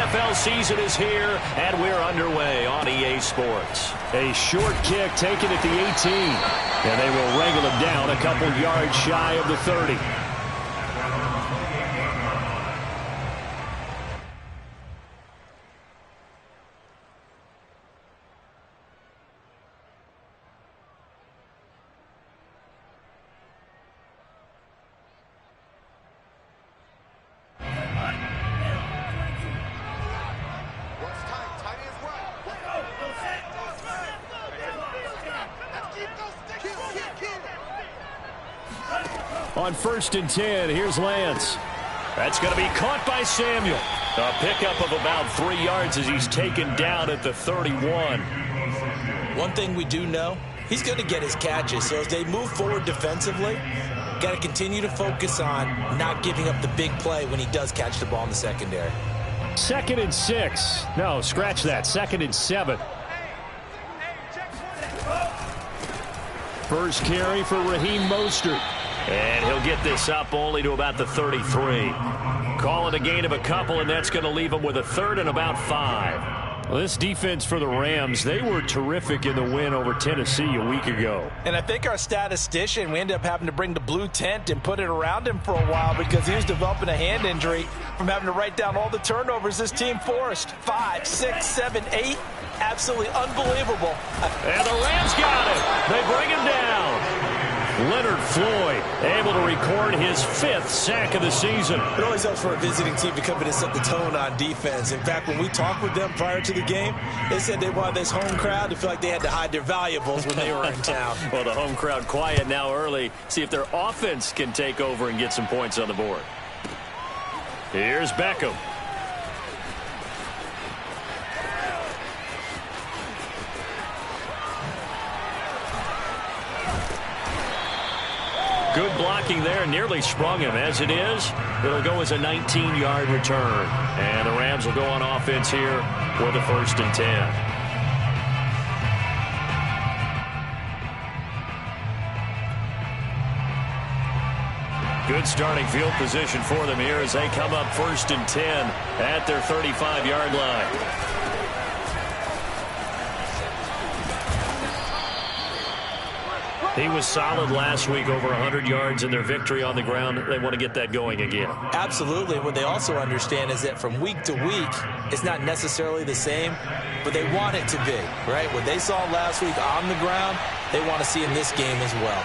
NFL season is here, and we're underway on EA Sports. A short kick taken at the 18, and they will wrangle him down a couple yards shy of the 30. On 1st and 10, here's Lance. That's going to be caught by Samuel. A pickup of about 3 yards as he's taken down at the 31. One thing we do know, he's going to get his catches. So as they move forward defensively, got to continue to focus on not giving up the big play when he does catch the ball in the secondary. 2nd and 6. No, scratch that. 2nd and 7. First carry for Raheem Mostert. And he'll get this up only to about the 33. Call it a gain of a couple, and that's going to leave him with a 3rd and about 5. Well, this defense for the Rams, they were terrific in the win over Tennessee a week ago. And I think our statistician, we ended up having to bring the blue tent and put it around him for a while because he was developing a hand injury from having to write down all the turnovers this team forced. 5, 6, 7, 8. Absolutely unbelievable. And the Rams got it. They bring him down. Leonard Floyd able to record his 5th sack of the season. It always helps for a visiting team to come in and set the tone on defense. In fact, when we talked with them prior to the game, they said they wanted this home crowd to feel like they had to hide their valuables when they were in town. Well, the home crowd quiet now early. See if their offense can take over and get some points on the board. Here's Beckham. Good blocking there, nearly sprung him. As it is, it'll go as a 19-yard return. And the Rams will go on offense here with a 1st and 10. Good starting field position for them here as they come up 1st and 10 at their 35-yard line. He was solid last week, over 100 yards in their victory on the ground. They want to get that going again. Absolutely. What they also understand is that from week to week, it's not necessarily the same, but they want it to be, right? What they saw last week on the ground, they want to see in this game as well.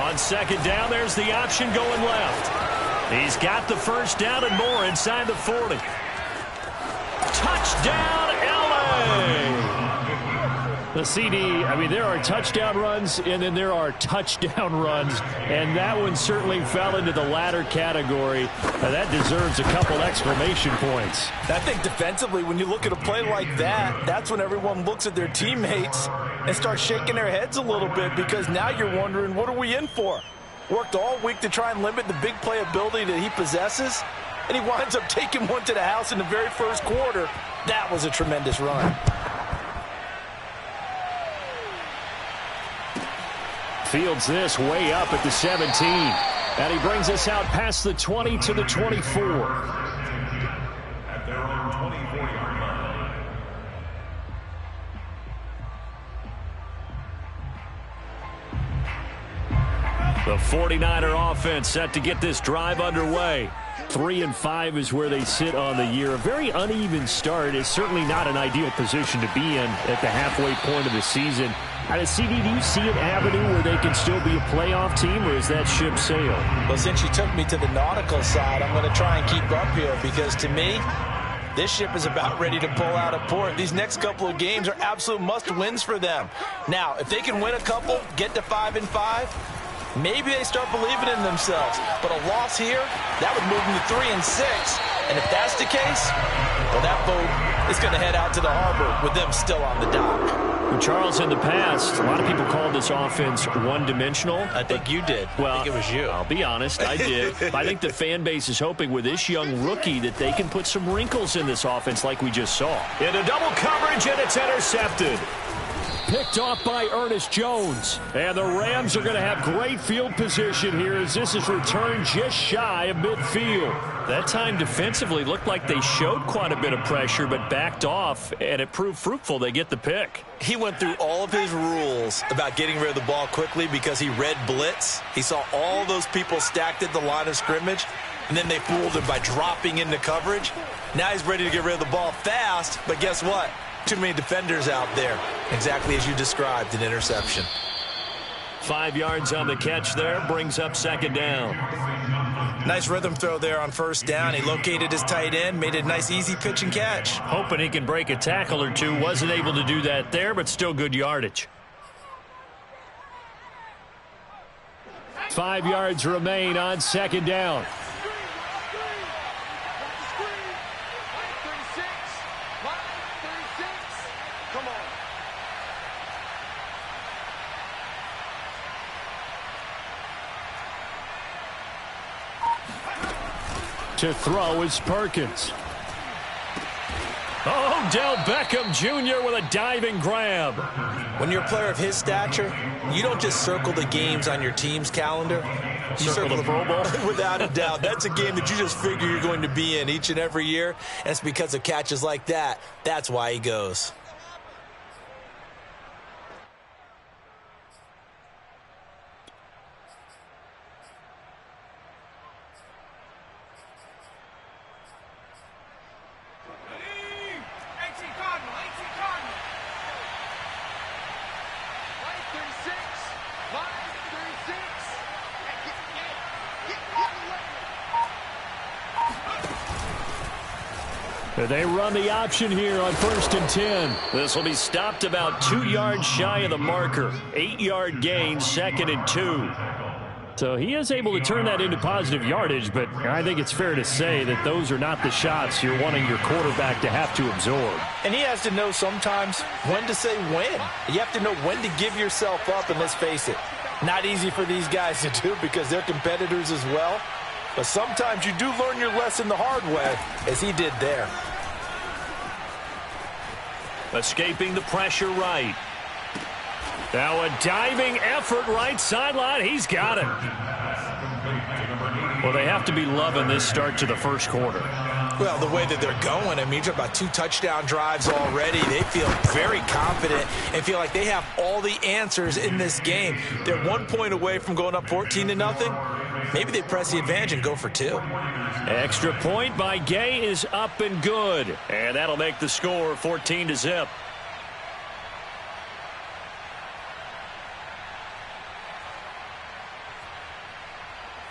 On 2nd down, there's the option going left. He's got the 1st down and more inside the 40. Touchdown, LA! The CD, I mean, there are touchdown runs, and then there are touchdown runs, and that one certainly fell into the latter category. That deserves a couple exclamation points. I think defensively, when you look at a play like that, that's when everyone looks at their teammates and starts shaking their heads a little bit because now you're wondering, what are we in for? Worked all week to try and limit the big play ability that he possesses, and he winds up taking one to the house in the very first quarter. That was a tremendous run. Fields this way up at the 17. And he brings us out past the 20 to the 24. At their own 24-yard line. The 49er offense set to get this drive underway. 3-5 is where they sit on the year. A very uneven start is certainly not an ideal position to be in at the halfway point of the season. CD, do you see an avenue where they can still be a playoff team, or is that ship sailed? Well, since you took me to the nautical side, I'm going to try and keep up here because to me, this ship is about ready to pull out of port. These next couple of games are absolute must-wins for them. Now, if they can win a couple, get to 5-5, maybe they start believing in themselves. But a loss here, that would move them to 3-6. And if that's the case, well, that boat is going to head out to the harbor with them still on the dock. Charles, in the past, a lot of people called this offense one-dimensional. I think you did. Well, I think it was you. I'll be honest, I did. I think the fan base is hoping with this young rookie that they can put some wrinkles in this offense like we just saw. Into double coverage, and it's intercepted. picked off by Ernest Jones. And the Rams are going to have great field position here as this is returned just shy of midfield. That time defensively looked like they showed quite a bit of pressure but backed off, and it proved fruitful. They get the pick. He went through all of his rules about getting rid of the ball quickly because he read blitz. He saw all those people stacked at the line of scrimmage, and then they fooled him by dropping into coverage. Now he's ready to get rid of the ball fast, but guess what? Too many defenders out there. Exactly as you described, an interception. 5 yards on the catch there, brings up second down. Nice rhythm throw there on first down. He located his tight end, made a nice easy pitch and catch. Hoping he can break a tackle or two. Wasn't able to do that there, but still good yardage. 5 yards remain on second down. To throw is Perkins. Oh, Odell Beckham Jr. with a diving grab. When you're a player of his stature, you don't just circle the games on your team's calendar. You circle the Pro Bowl? Without a doubt. That's a game that you just figure you're going to be in each and every year, and it's because of catches like that. That's why he goes. They run the option here on 1st and 10. This will be stopped about 2 yards shy of the marker. 8-yard gain, 2nd and 2. So he is able to turn that into positive yardage, but I think it's fair to say that those are not the shots you're wanting your quarterback to have to absorb. And he has to know sometimes when to say when. You have to know when to give yourself up, and let's face it, not easy for these guys to do because they're competitors as well. But sometimes you do learn your lesson the hard way, as he did there. Escaping the pressure right. Now a diving effort right sideline. He's got it. Well, they have to be loving this start to the first quarter. Well, the way that they're going, I mean, you're about 2 touchdown drives already. They feel very confident and feel like they have all the answers in this game. They're 1 point away from going up 14-0. Maybe they press the advantage and go for 2. Extra point by Gay is up and good. And that'll make the score 14-0.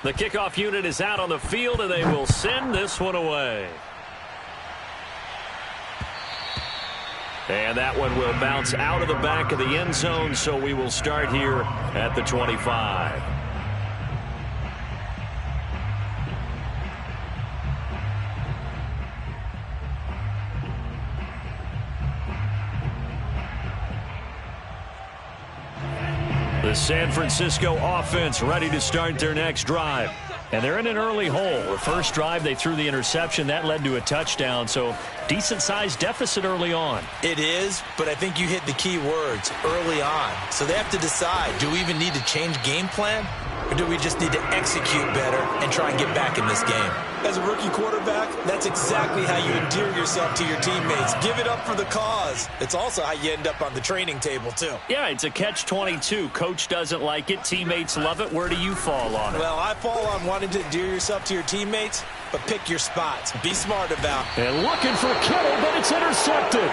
The kickoff unit is out on the field, and they will send this one away. And that one will bounce out of the back of the end zone, so we will start here at the 25. The San Francisco offense ready to start their next drive. And they're in an early hole. The first drive, they threw the interception. That led to a touchdown, so decent-sized deficit early on. It is, but I think you hit the key words, early on. So they have to decide, do we even need to change game plan? Or do we just need to execute better and try and get back in this game? As a rookie quarterback, that's exactly how you endear yourself to your teammates. Give it up for the cause. It's also how you end up on the training table, too. Yeah, it's a catch-22. Coach doesn't like it. Teammates love it. Where do you fall on it? Well, I fall on wanting to endear yourself to your teammates, but pick your spots. Be smart about it. And looking for Kittle, but it's intercepted.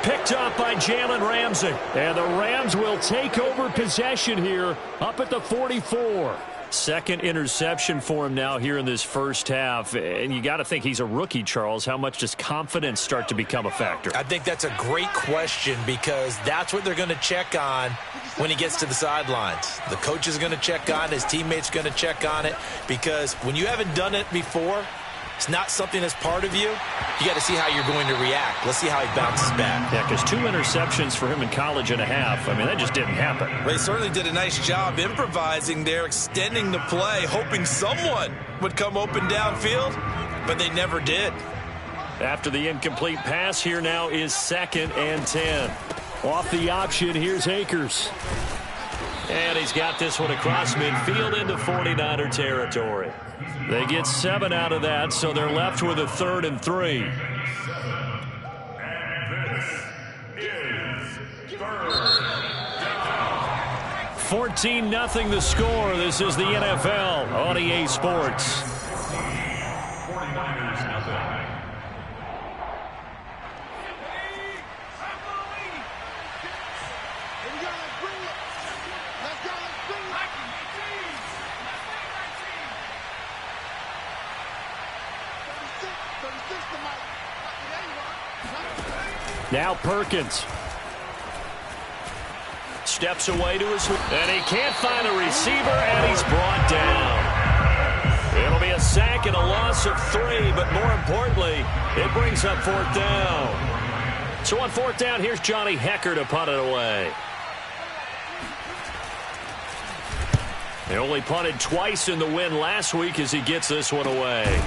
Picked up by Jalen Ramsey. And the Rams will take over possession here up at the 44. Second interception for him now here in this first half. And you got to think he's a rookie, Charles. How much does confidence start to become a factor? I think that's a great question because that's what they're going to check on when he gets to the sidelines. The coach is going to check on it. His teammates going to check on it because when you haven't done it before, it's not something that's part of you. You got to see how you're going to react. Let's see how he bounces back. Yeah, because 2 interceptions for him in college and a half. I mean, that just didn't happen. They certainly did a nice job improvising there, extending the play, hoping someone would come open downfield, but they never did. After the incomplete pass, here now is 2nd and 10. Off the option, here's Akers. And he's got this one across midfield into 49er territory. They get 7 out of that, so they're left with a 3rd and 3. And 14-0 the score. This is the NFL on EA Sports. Now Perkins. Steps away to his... And he can't find a receiver, and he's brought down. It'll be a sack and a loss of 3, but more importantly, it brings up 4th down. So on 4th down, here's Johnny Hekker to punt it away. They only punted twice in the win last week as he gets this one away.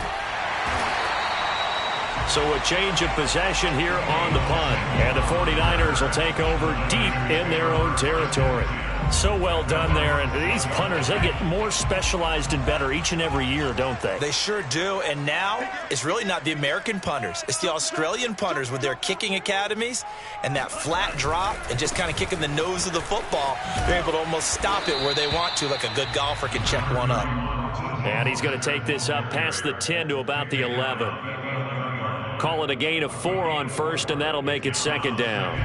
So a change of possession here on the punt. And the 49ers will take over deep in their own territory. So well done there. And these punters, they get more specialized and better each and every year, don't they? They sure do. And now it's really not the American punters. It's the Australian punters with their kicking academies and that flat drop and just kind of kicking the nose of the football. They're able to almost stop it where they want to, like a good golfer can check one up. And he's going to take this up past the 10 to about the 11. Call it a gain of 4 on 1st, and that'll make it 2nd down.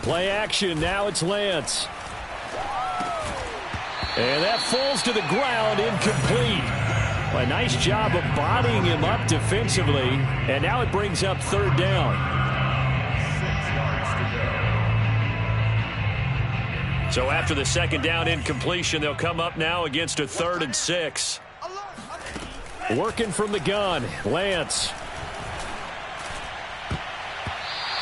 Play action. Now it's Lance. And that falls to the ground, incomplete. A nice job of bodying him up defensively, and now it brings up 3rd down. So after the 2nd down incompletion, they'll come up now against a 3rd and 6. Working from the gun, Lance.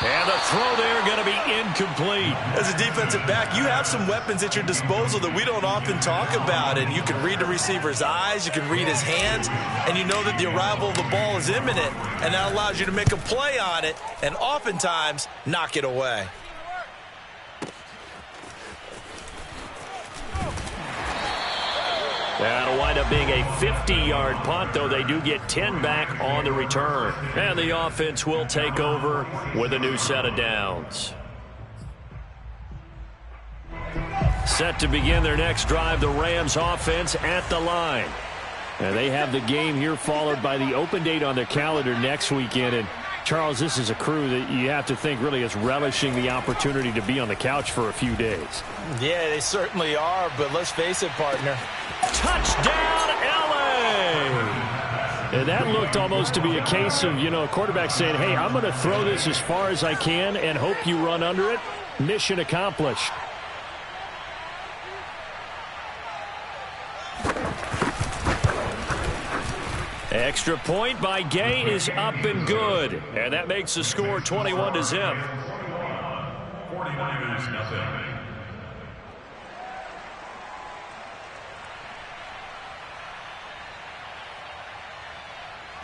And the throw there going to be incomplete. As a defensive back, you have some weapons at your disposal that we don't often talk about. And you can read the receiver's eyes, you can read his hands, and you know that the arrival of the ball is imminent. And that allows you to make a play on it and oftentimes knock it away. That'll wind up being a 50-yard punt, though they do get 10 back on the return. And the offense will take over with a new set of downs. Set to begin their next drive, the Rams offense at the line. And they have the game here followed by the open date on their calendar next weekend. And Charles, this is a crew that you have to think really is relishing the opportunity to be on the couch for a few days. Yeah, they certainly are, but let's face it, partner. Touchdown, L.A.! And that looked almost to be a case of, a quarterback saying, hey, I'm going to throw this as far as I can and hope you run under it. Mission accomplished. Extra point by Gay is up and good. And that makes the score 21-0. 49ers nothing.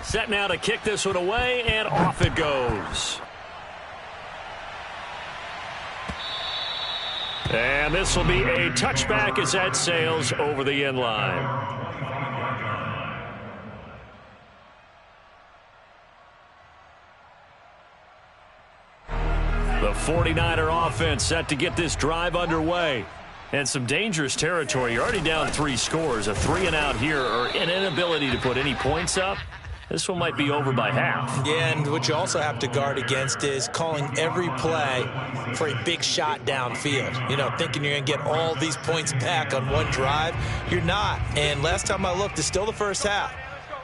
Set now to kick this one away, and off it goes. And this will be a touchback as that sails over the end line. The 49er offense set to get this drive underway. And some dangerous territory. You're already down 3 scores. A 3-and-out here, or an inability to put any points up. This one might be over by half. Yeah, and what you also have to guard against is calling every play for a big shot downfield. Thinking you're going to get all these points back on one drive. You're not. And last time I looked, it's still the first half.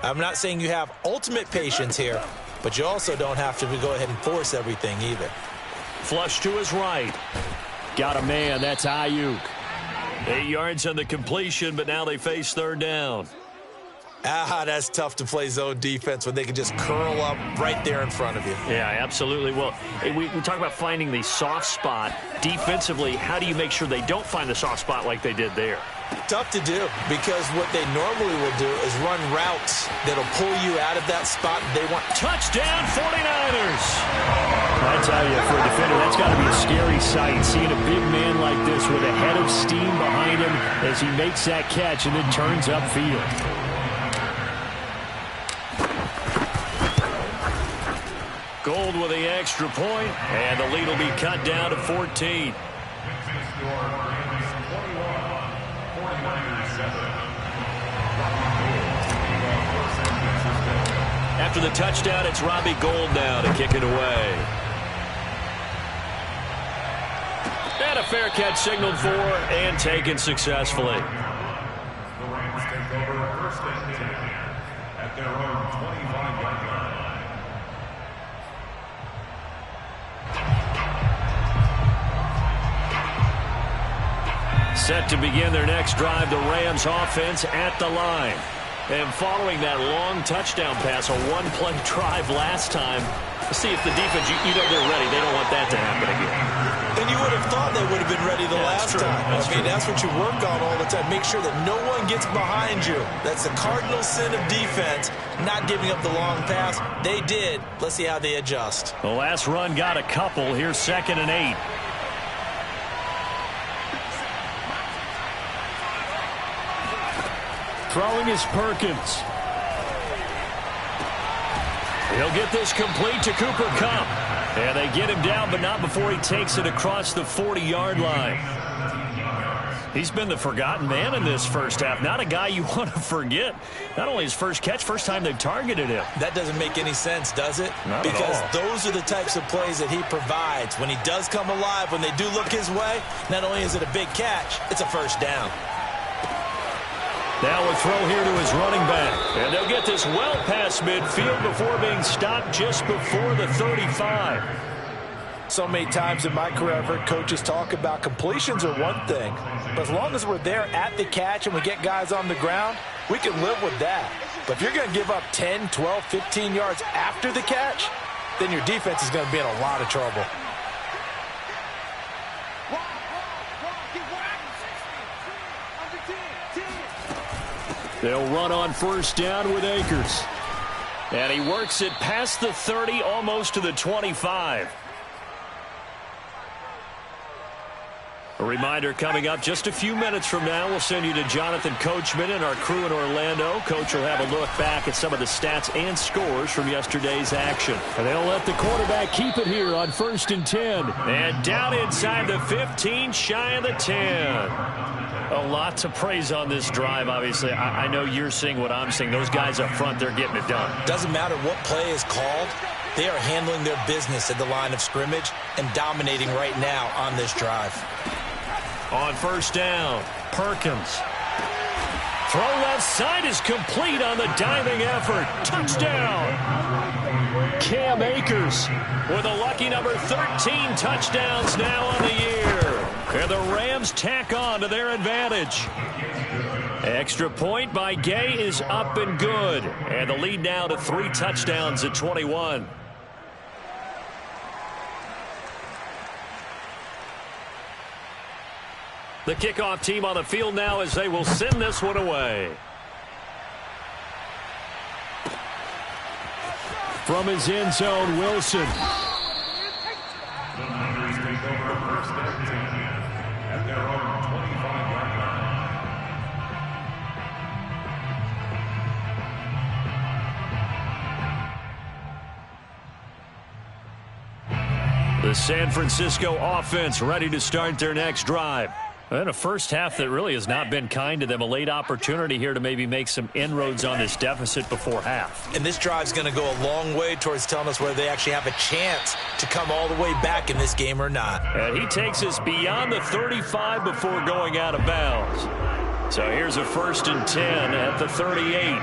I'm not saying you have ultimate patience here, but you also don't have to go ahead and force everything either. Flush to his right. Got a man. That's Ayuk. 8 yards on the completion, but now they face 3rd down. That's tough to play zone defense when they can just curl up right there in front of you. Yeah, absolutely. Well, we talk about finding the soft spot defensively. How do you make sure they don't find the soft spot like they did there? Tough to do, because what they normally will do is run routes that'll pull you out of that spot they want. Touchdown 49ers! I tell you, for a defender, that's got to be a scary sight, seeing a big man like this with a head of steam behind him as he makes that catch and then turns upfield. Gold with the extra point, and the lead will be cut down to 14. After the touchdown, it's Robbie Gould now to kick it away. And a fair catch signaled for and taken successfully. The Rams take over first and 10 at their own 25-yard line. Set to begin their next drive, the Rams offense at the line. And following that long touchdown pass, a one-play drive last time, let's see if the defense, you know they're ready. They don't want that to happen again. And you would have thought they would have been ready the last time. That's what you work on all the time. Make sure that no one gets behind you. That's the cardinal sin of defense, not giving up the long pass. They did. Let's see how they adjust. The last run got a couple. Here's 2nd and 8. Throwing is Perkins. He'll get this complete to Cooper Kupp. And they get him down, but not before he takes it across the 40-yard line. He's been the forgotten man in this first half. Not a guy you want to forget. Not only his first catch, first time they've targeted him. That doesn't make any sense, does it? Not because at all. Those are the types of plays that he provides. When he does come alive, when they do look his way, not only is it a big catch, it's a first down. Now a throw here to his running back. And they'll get this well past midfield before being stopped just before the 35. So many times in my career, I've heard coaches talk about completions are one thing. But as long as we're there at the catch and we get guys on the ground, we can live with that. But if you're going to give up 10, 12, 15 yards after the catch, then your defense is going to be in a lot of trouble. They'll run on first down with Akers. And he works it past the 30, almost to the 25. A reminder coming up just a few minutes from now. We'll send you to Jonathan Coachman and our crew in Orlando. Coach will have a look back at some of the stats and scores from yesterday's action. And they'll let the quarterback keep it here on 1st and 10. And down inside the 15, shy of the 10. A lot to praise on this drive, obviously. I know you're seeing what I'm seeing. Those guys up front, they're getting it done. Doesn't matter what play is called. They are handling their business at the line of scrimmage and dominating right now on this drive. On first down, Perkins. Throw left side is complete on the diving effort. Touchdown! Cam Akers with a lucky number 13 touchdowns now on the year. And the Rams tack on to their advantage. Extra point by Gay is up and good. And the lead now to 3 touchdowns at 21. The kickoff team on the field now as they will send this one away. From his end zone, Wilson. The Niners take over first and 10 at their own 25-yard line. The San Francisco offense ready to start their next drive. And a first half that really has not been kind to them. A late opportunity here to maybe make some inroads on this deficit before half. And this drive is going to go a long way towards telling us whether they actually have a chance to come all the way back in this game or not. And he takes us beyond the 35 before going out of bounds. So here's a 1st and 10 at the 38.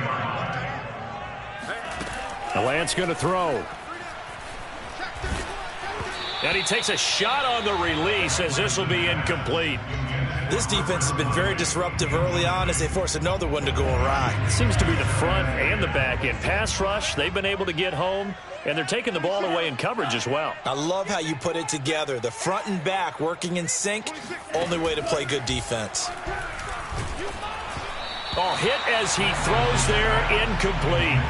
Lance going to throw. And he takes a shot on the release as this will be incomplete. This defense has been very disruptive early on as they force another one to go awry. It seems to be the front and the back end. Pass rush, they've been able to get home, and they're taking the ball away in coverage as well. I love how you put it together. The front and back working in sync, only way to play good defense. Oh, hit as he throws there, incomplete.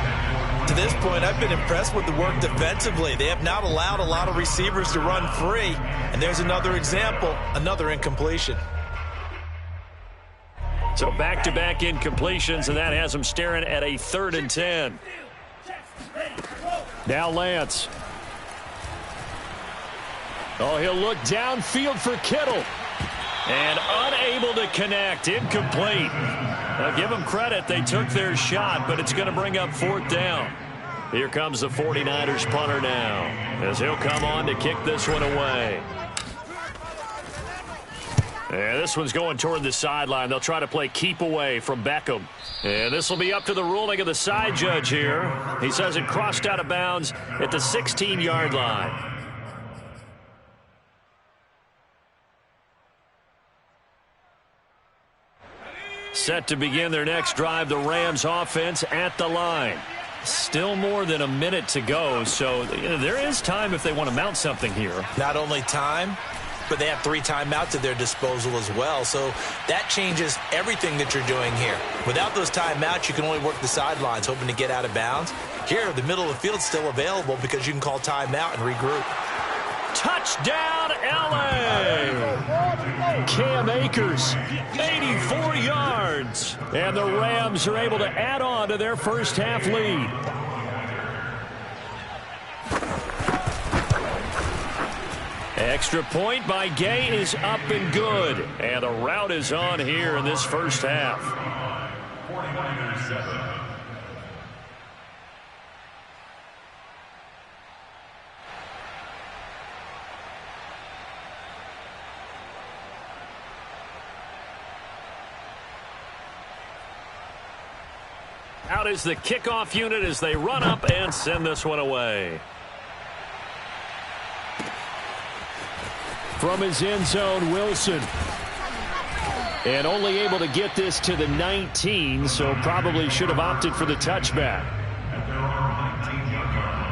To this point, I've been impressed with the work defensively. They have not allowed a lot of receivers to run free. And there's another example, another incompletion. So back-to-back incompletions, and that has them staring at a 3rd and 10. Now Lance. Oh, he'll look downfield for Kittle. And unable to connect. Incomplete. Now, give them credit. They took their shot, but it's going to bring up 4th down. Here comes the 49ers punter now, as he'll come on to kick this one away. And this one's going toward the sideline. They'll try to play keep away from Beckham. And this will be up to the ruling of the side judge here. He says it crossed out of bounds at the 16-yard line. Set to begin their next drive, the Rams offense at the line. Still more than a minute to go, so there is time if they want to mount something here. Not only time, but they have 3 timeouts at their disposal as well, so that changes everything that you're doing here. Without those timeouts, you can only work the sidelines, hoping to get out of bounds. Here, the middle of the field's still available because you can call timeout and regroup. Touchdown, L.A. Cam Akers, 84 yards. And the Rams are able to add on to their first half lead. Extra point by Gay is up and good. And the route is on here in this first half. 49ers 7. Out is the kickoff unit as they run up and send this one away. From his end zone, Wilson. And only able to get this to the 19, so probably should have opted for the touchback. At their own 19-yard line.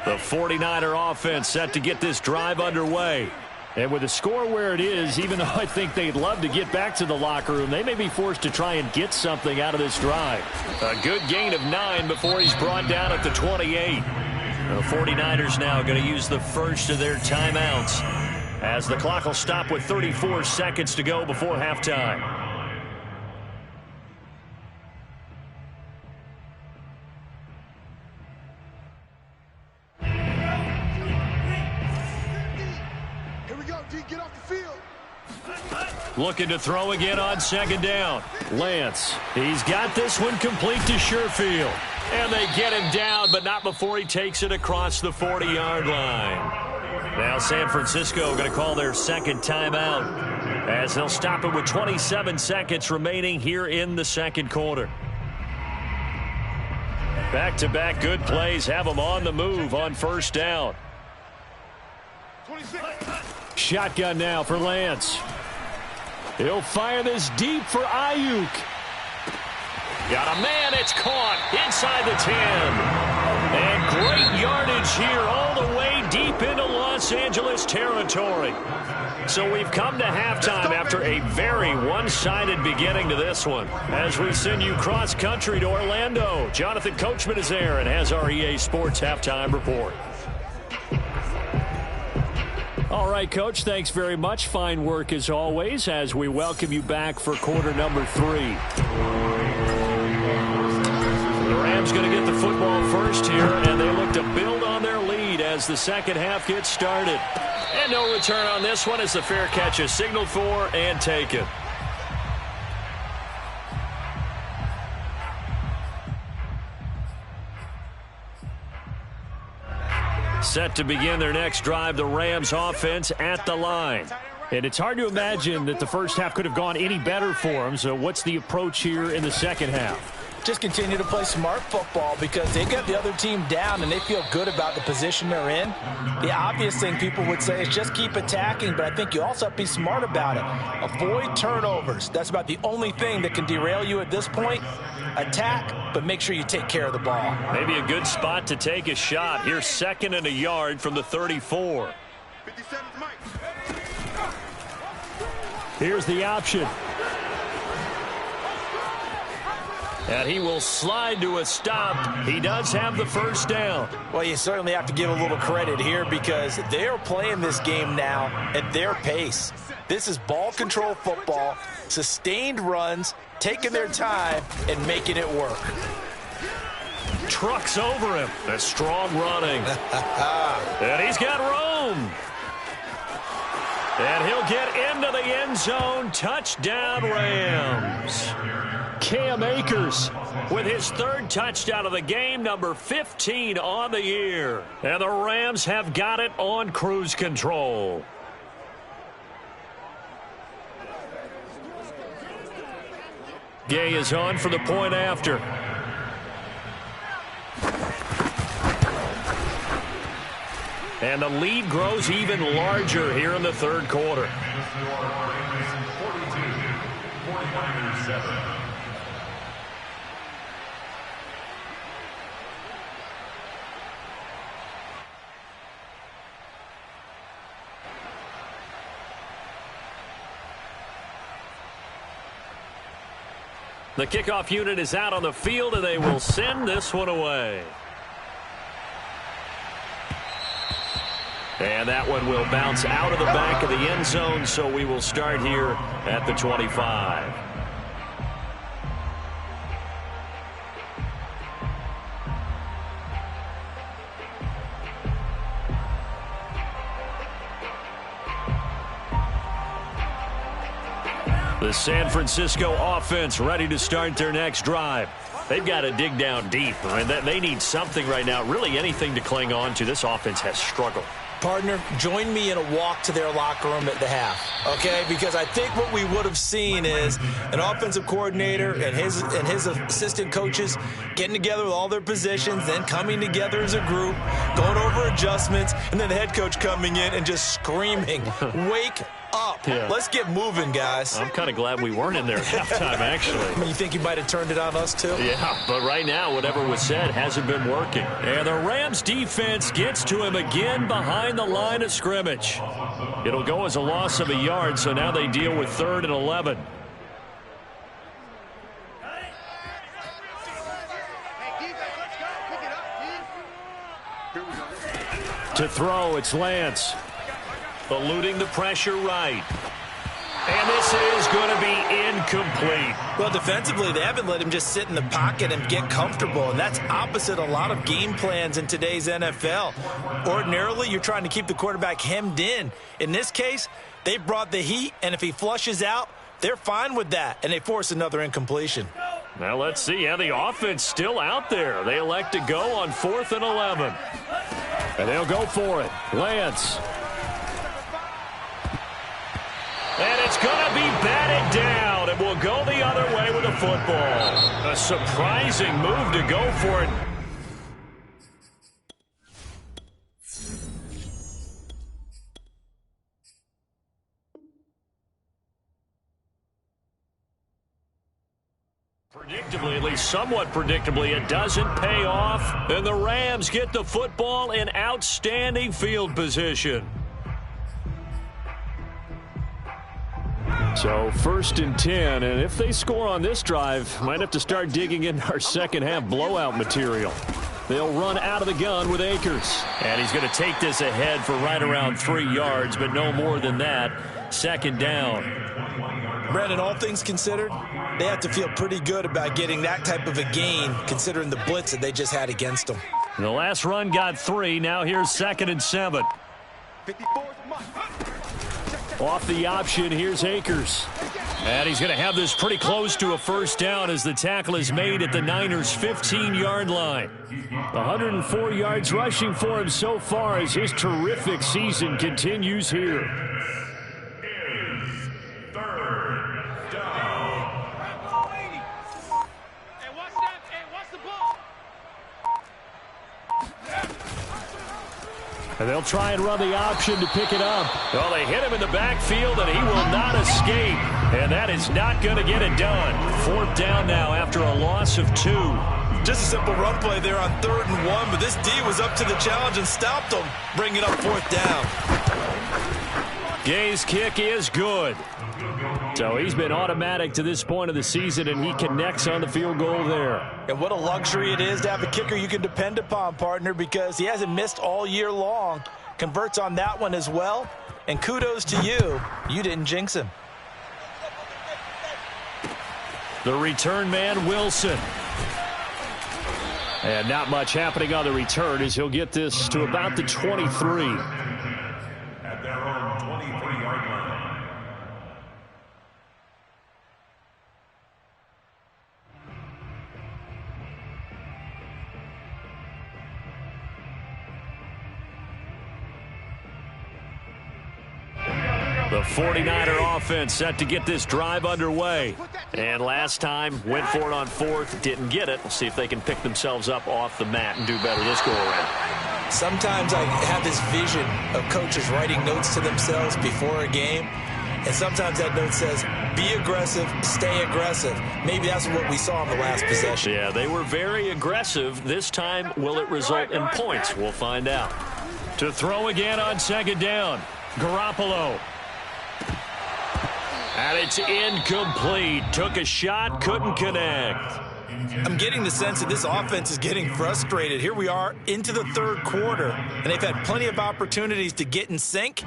The 49er offense set to get this drive underway. And with the score where it is, even though I think they'd love to get back to the locker room, they may be forced to try and get something out of this drive. A good gain of 9 before he's brought down at the 28. The 49ers now going to use the first of their timeouts as the clock will stop with 34 seconds to go before halftime. Looking to throw again on 2nd down. Lance, he's got this one complete to Sherfield. And they get him down, but not before he takes it across the 40-yard line. Now San Francisco going to call their 2nd timeout as they'll stop it with 27 seconds remaining here in the 2nd quarter. Back-to-back good plays have them on the move on 1st down. Shotgun now for Lance. He'll fire this deep for Ayuk. Got a man, it's caught inside the 10. And great yardage here all the way deep into Los Angeles territory. So we've come to halftime after a very one-sided beginning to this one. As we send you cross-country to Orlando, Jonathan Coachman is there and has our EA Sports halftime report. All right, Coach, thanks very much. Fine work as always as we welcome you back for quarter number 3. The Rams going to get the football first here, and they look to build on their lead as the 2nd half gets started. And no return on this one as the fair catch is signaled for and taken. Set to begin their next drive, the Rams offense at the line. And it's hard to imagine that the first half could have gone any better for them. So what's the approach here in the 2nd half? Just continue to play smart football because they get the other team down and they feel good about the position they're in. The obvious thing people would say is just keep attacking, but I think you also have to be smart about it. Avoid turnovers. That's about the only thing that can derail you at this point. Attack, but make sure you take care of the ball. Maybe a good spot to take a shot. Here's 2nd and a yard from the 34. Here's the option. And he will slide to a stop. He does have the first down. Well, you certainly have to give a little credit here because they are playing this game now at their pace. This is ball control football, sustained runs, taking their time, and making it work. Trucks over him. A strong running. And he's got room. And he'll get into the end zone. Touchdown, Rams. Cam Akers with his 3rd touchdown of the game, number 15 on the year. And the Rams have got it on cruise control. Gay is on for the point after. And the lead grows even larger here in the 3rd quarter. 42-7. The kickoff unit is out on the field, and they will send this one away. And that one will bounce out of the back of the end zone, so we will start here at the 25. The San Francisco offense ready to start their next drive. They've got to dig down deep. I mean, they need something right now, really anything to cling on to. This offense has struggled. Partner, join me in a walk to their locker room at the half, okay? Because I think what we would have seen is an offensive coordinator and his assistant coaches getting together with all their positions, then coming together as a group, going over adjustments, and then the head coach coming in and just screaming, wake up. Yeah. Let's get moving, guys. I'm kind of glad we weren't in there at halftime, actually. I mean, you think you might have turned it on us, too? Yeah, but right now, whatever was said hasn't been working. And the Rams defense gets to him again behind the line of scrimmage. It'll go as a loss of a yard, so now they deal with 3rd and 11. To throw, it's Lance. Eluding the pressure right. And this is going to be incomplete. Well, defensively, they haven't let him just sit in the pocket and get comfortable, and that's opposite a lot of game plans in today's NFL. Ordinarily, you're trying to keep the quarterback hemmed in. In this case, they brought the heat, and if he flushes out, they're fine with that, and they force another incompletion. Now let's see. Yeah, the offense still out there. They elect to go on 4th and 11. And they'll go for it. Lance. And it's going to be batted down, and we'll go the other way with the football. A surprising move to go for it. Predictably, at least somewhat predictably, it doesn't pay off. And the Rams get the football in outstanding field position. So 1st and 10, and if they score on this drive, might have to start digging in our second half blowout material. They'll run out of the gun with Akers. And he's going to take this ahead for right around 3 yards, but no more than that. 2nd down. Brandon, all things considered, they have to feel pretty good about getting that type of a gain, considering the blitz that they just had against them. The last run got 3. Now here's 2nd and 7. Off the option, here's Akers. And he's going to have this pretty close to a first down as the tackle is made at the Niners' 15-yard line. 104 yards rushing for him so far as his terrific season continues here. And they'll try and run the option to pick it up. Well, they hit him in the backfield, and he will not escape. And that is not going to get it done. 4th down now after a loss of 2. Just a simple run play there on 3rd and 1, but this D was up to the challenge and stopped him, bringing up 4th down. Gay's kick is good. So he's been automatic to this point of the season, and he connects on the field goal there. And what a luxury it is to have a kicker you can depend upon, partner, because he hasn't missed all year long. Converts on that one as well. And kudos to you. You didn't jinx him. The return man, Wilson. And not much happening on the return as he'll get this to about the 23. At their own 23-yard line. The 49er offense set to get this drive underway. And last time, went for it on 4th, didn't get it. We'll see if they can pick themselves up off the mat and do better this go-around. Sometimes I have this vision of coaches writing notes to themselves before a game. And sometimes that note says, be aggressive, stay aggressive. Maybe that's what we saw in the last possession. Yeah, they were very aggressive. This time, will it result in points? We'll find out. To throw again on 2nd down, Garoppolo. And it's incomplete. Took a shot, couldn't connect. I'm getting the sense that this offense is getting frustrated. Here we are into the 3rd quarter, and they've had plenty of opportunities to get in sync.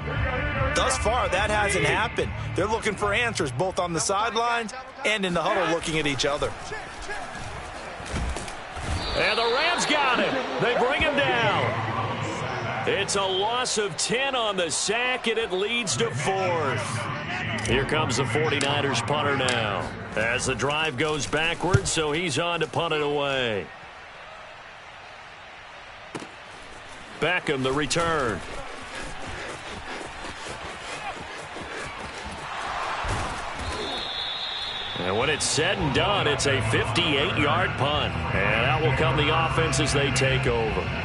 Thus far, that hasn't happened. They're looking for answers both on the sidelines and in the huddle looking at each other. And the Rams got him. They bring him down. It's a loss of 10 on the sack, and it leads to 4th. Here comes the 49ers punter now. As the drive goes backwards, so he's on to punt it away. Beckham, the return. And when it's said and done, it's a 58-yard punt. And out will come the offense as they take over.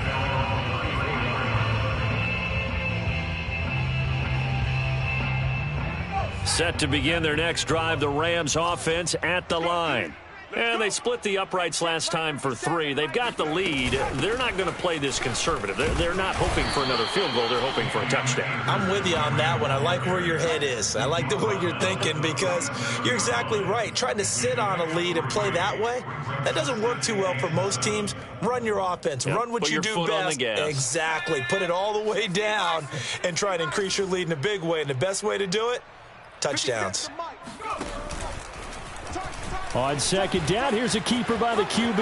Set to begin their next drive, the Rams offense at the line. And they split the uprights last time for 3. They've got the lead. They're not going to play this conservative. They're not hoping for another field goal. They're hoping for a touchdown. I'm with you on that one. I like where your head is. I like the way you're thinking because you're exactly right. Trying to sit on a lead and play that way, that doesn't work too well for most teams. Run your offense. Yep. Run what you do best. On the gas. Exactly. Put it all the way down and try to increase your lead in a big way. And the best way to do it, touchdowns. On 2nd down, here's a keeper by the QB.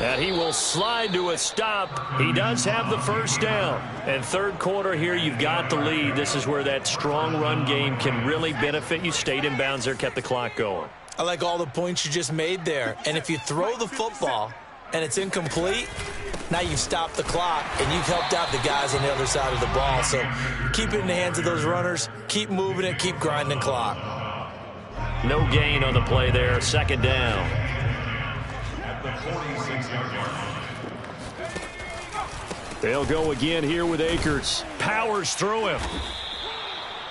And he will slide to a stop. He does have the 1st down. And 3rd quarter here, you've got the lead. This is where that strong run game can really benefit you. Stayed in bounds there, kept the clock going. I like all the points you just made there. And if you throw the football and it's incomplete, now you've stopped the clock and you've helped out the guys on the other side of the ball. So keep it in the hands of those runners. Keep moving it. Keep grinding clock. No gain on the play there. 2nd down. At the 46-yard line. They'll go again here with Akers. Powers through him.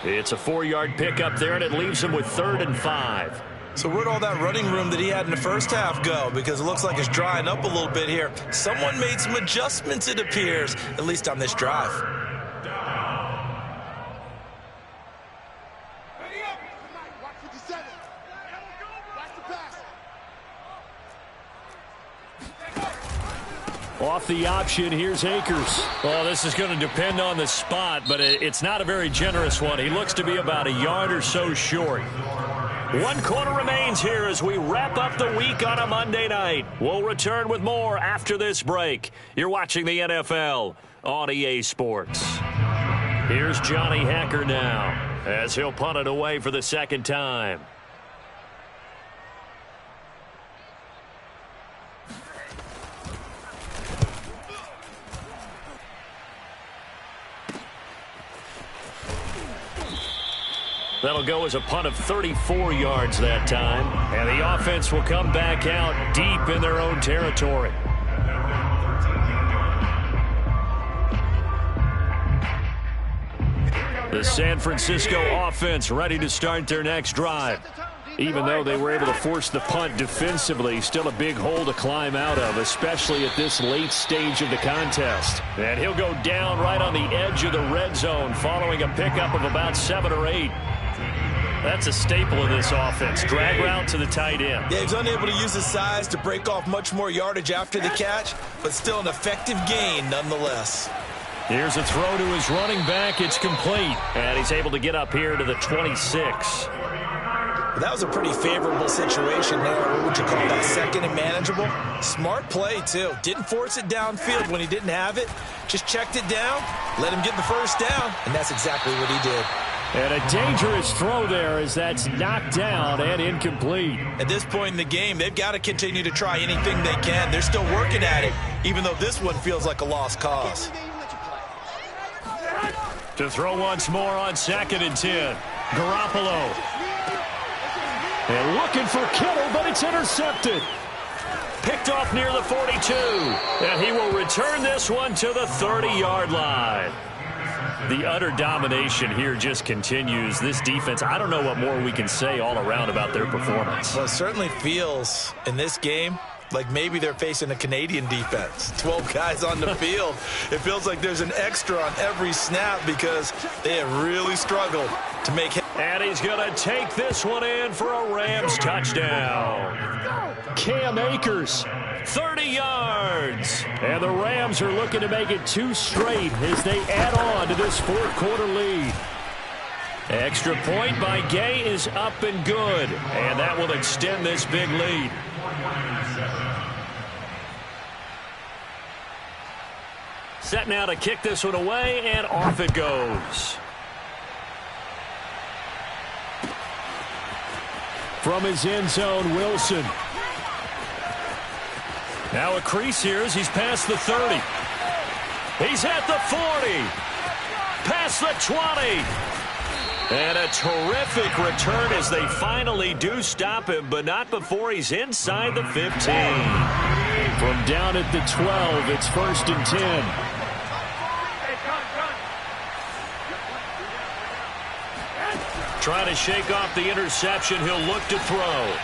It's a 4-yard pickup there, and it leaves him with 3rd and 5. So where'd all that running room that he had in the first half go? Because it looks like it's drying up a little bit here. Someone made some adjustments, it appears, at least on this drive. Off the option, here's Akers. Well, this is going to depend on the spot, but it's not a very generous one. He looks to be about a yard or so short. 1 quarter remains here as we wrap up the week on a Monday night. We'll return with more after this break. You're watching the NFL on EA Sports. Here's Johnny Hekker now as he'll punt it away for the 2nd time. That'll go as a punt of 34 yards that time. And the offense will come back out deep in their own territory. The San Francisco offense ready to start their next drive. Even though they were able to force the punt defensively, still a big hole to climb out of, especially at this late stage of the contest. And he'll go down right on the edge of the red zone following a pickup of about 7 or 8. That's a staple of this offense. Drag route to the tight end. Yeah, he's unable to use his size to break off much more yardage after the catch, but still an effective gain nonetheless. Here's a throw to his running back. It's complete. And he's able to get up here to the 26. That was a pretty favorable situation there. What would you call that? Second and manageable? Smart play, too. Didn't force it downfield when he didn't have it. Just checked it down, let him get the first down, and that's exactly what he did. And a dangerous throw there as that's knocked down and incomplete. At this point in the game, they've got to continue to try anything they can. They're still working at it, even though this one feels like a lost cause. To throw once more on 2nd and 10. Garoppolo. And looking for Kittle, but it's intercepted. Picked off near the 42. And he will return this one to the 30-yard line. The utter domination here just continues. This defense, I don't know what more we can say all around about their performance. Well, it certainly feels in this game like maybe they're facing a Canadian defense. 12 guys on the field. It feels like there's an extra on every snap because they have really struggled to make it. And he's going to take this one in for a Rams touchdown. Cam Akers, 30 yards. And the Rams are looking to make it 2 straight as they add on to this 4th quarter lead. Extra point by Gay is up and good. And that will extend this big lead. Set now to kick this one away, and off it goes. From his end zone, Wilson. Now a crease here as he's past the 30. He's at the 40. Past the 20. And a terrific return as they finally do stop him, but not before he's inside the 15. From down at the 12, it's 1st and 10. Trying to shake off the interception. He'll look to throw.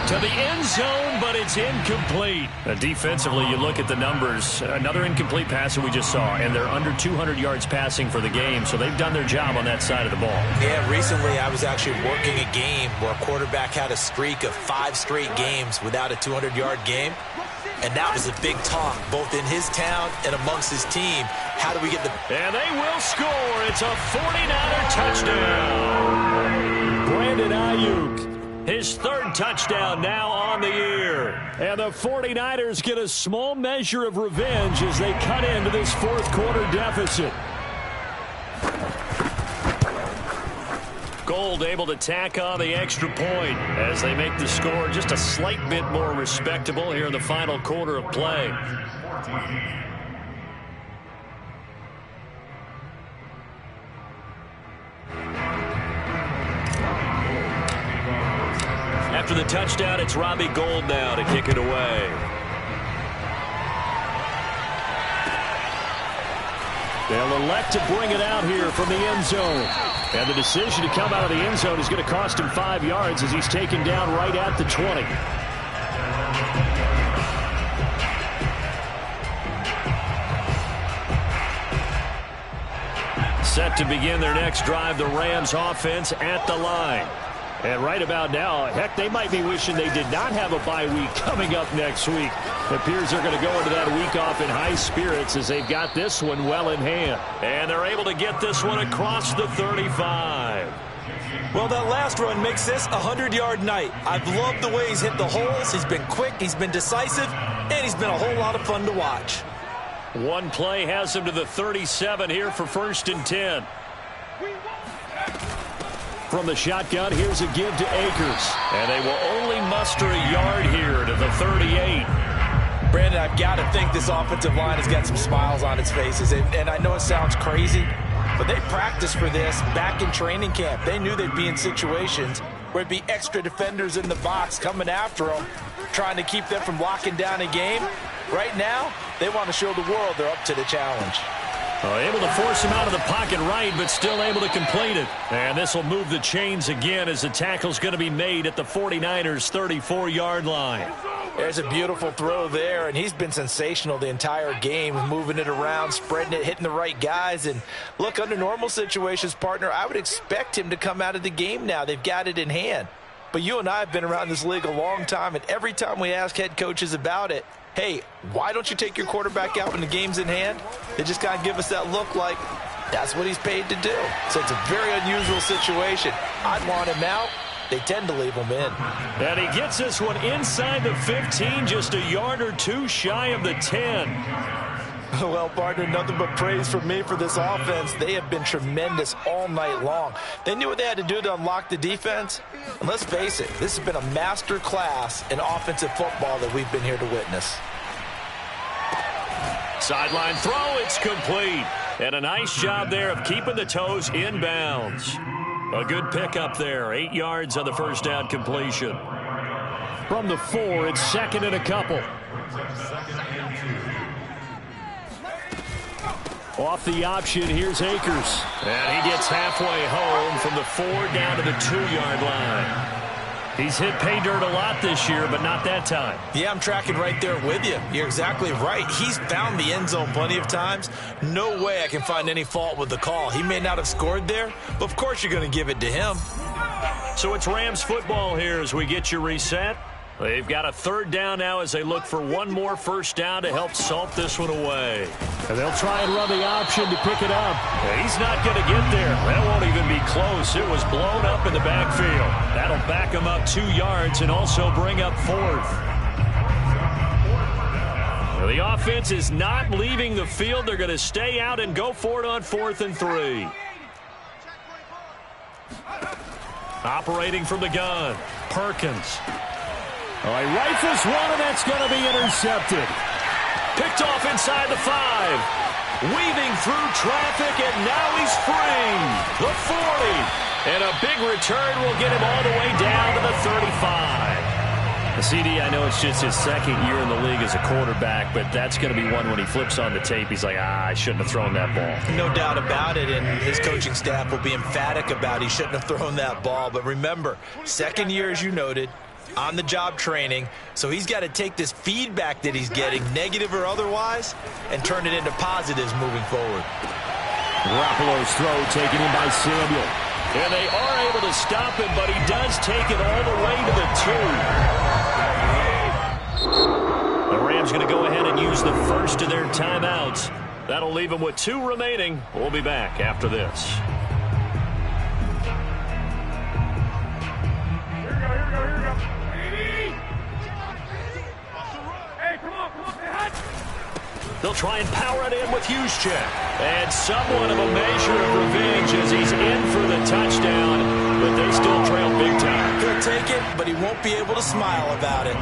To the end zone, but it's incomplete. Defensively, you look at the numbers. Another incomplete pass that we just saw, and they're under 200 yards passing for the game, so they've done their job on that side of the ball. Yeah, recently I was actually working a game where a quarterback had a streak of 5 straight games without a 200-yard game, and that was a big talk, both in his town and amongst his team. How do we get the... And they will score. It's a 49er touchdown. Brandon Ayuk. His 3rd touchdown now on the year. And the 49ers get a small measure of revenge as they cut into this 4th quarter deficit. Gold able to tack on the extra point as they make the score just a slight bit more respectable here in the final quarter of play. After the touchdown, it's Robbie Gould now to kick it away. They'll elect to bring it out here from the end zone. And the decision to come out of the end zone is going to cost him 5 yards as he's taken down right at the 20. Set to begin their next drive, the Rams offense at the line. And right about now, heck, they might be wishing they did not have a bye week coming up next week. It appears they're going to go into that week off in high spirits as they've got this one well in hand. And they're able to get this one across the 35. Well, that last run makes this a 100-yard night. I've loved the way he's hit the holes. He's been quick, he's been decisive, and he's been a whole lot of fun to watch. One play has him to the 37 here for 1st and 10. From the shotgun, here's a give to Akers. And they will only muster a yard here to the 38. Brandon, I've got to think this offensive line has got some smiles on its faces. And I know it sounds crazy, but they practiced for this back in training camp. They knew they'd be in situations where it'd be extra defenders in the box coming after them, trying to keep them from locking down a game. Right now, they want to show the world they're up to the challenge. Able to force him out of the pocket right, but still able to complete it. And this will move the chains again as the tackle's going to be made at the 49ers' 34-yard line. There's a beautiful throw there, and he's been sensational the entire game, moving it around, spreading it, hitting the right guys. And look, under normal situations, partner, I would expect him to come out of the game now. They've got it in hand. But you and I have been around this league a long time, and every time we ask head coaches about it, hey, why don't you take your quarterback out when the game's in hand? They just kind of give us that look like that's what he's paid to do. So it's a very unusual situation. I'd want him out. They tend to leave him in. And he gets this one inside the 15, just a yard or two shy of the 10. Well, partner, nothing but praise from me for this offense. They have been tremendous all night long. They knew what they had to do to unlock the defense. And let's face it, this has been a master class in offensive football that we've been here to witness. Sideline throw, it's complete. And a nice job there of keeping the toes inbounds. A good pickup there, 8 yards on the first down completion. From the 4, it's second and a couple. Off the option, here's Akers. And he gets halfway home from the 4 down to the 2-yard line. He's hit pay dirt a lot this year, but not that time. Yeah, I'm tracking right there with you. You're exactly right. He's found the end zone plenty of times. No way I can find any fault with the call. He may not have scored there, but of course you're going to give it to him. So it's Rams football here as we get you reset. They've got a third down now as they look for one more first down to help salt this one away. And they'll try and run the option to pick it up. He's not going to get there. That won't even be close. It was blown up in the backfield. That'll back him up 2 yards and also bring up fourth. Well, the offense is not leaving the field. They're going to stay out and go for it on 4th and 3. Operating from the gun, Perkins. All right, rifles one, and that's going to be intercepted. Picked off inside the 5. Weaving through traffic, and now he's free. The 40. And a big return will get him all the way down to the 35. CD, I know it's just his second year in the league as a quarterback, but that's going to be one when he flips on the tape. He's like, I shouldn't have thrown that ball. No doubt about it, and his coaching staff will be emphatic about he shouldn't have thrown that ball. But remember, second year, as you noted, on-the-job training, so he's got to take this feedback that he's getting, negative or otherwise, and turn it into positives moving forward. Garoppolo's throw taken in by Samuel. And they are able to stop him, but he does take it all the way to the 2. The Rams going to go ahead and use the first of their timeouts. That'll leave them with 2 remaining. We'll be back after this. They'll try and power it in with Juszczyk. And somewhat of a measure of revenge as he's in for the touchdown, but they still trail big time. He'll take it, but he won't be able to smile about it.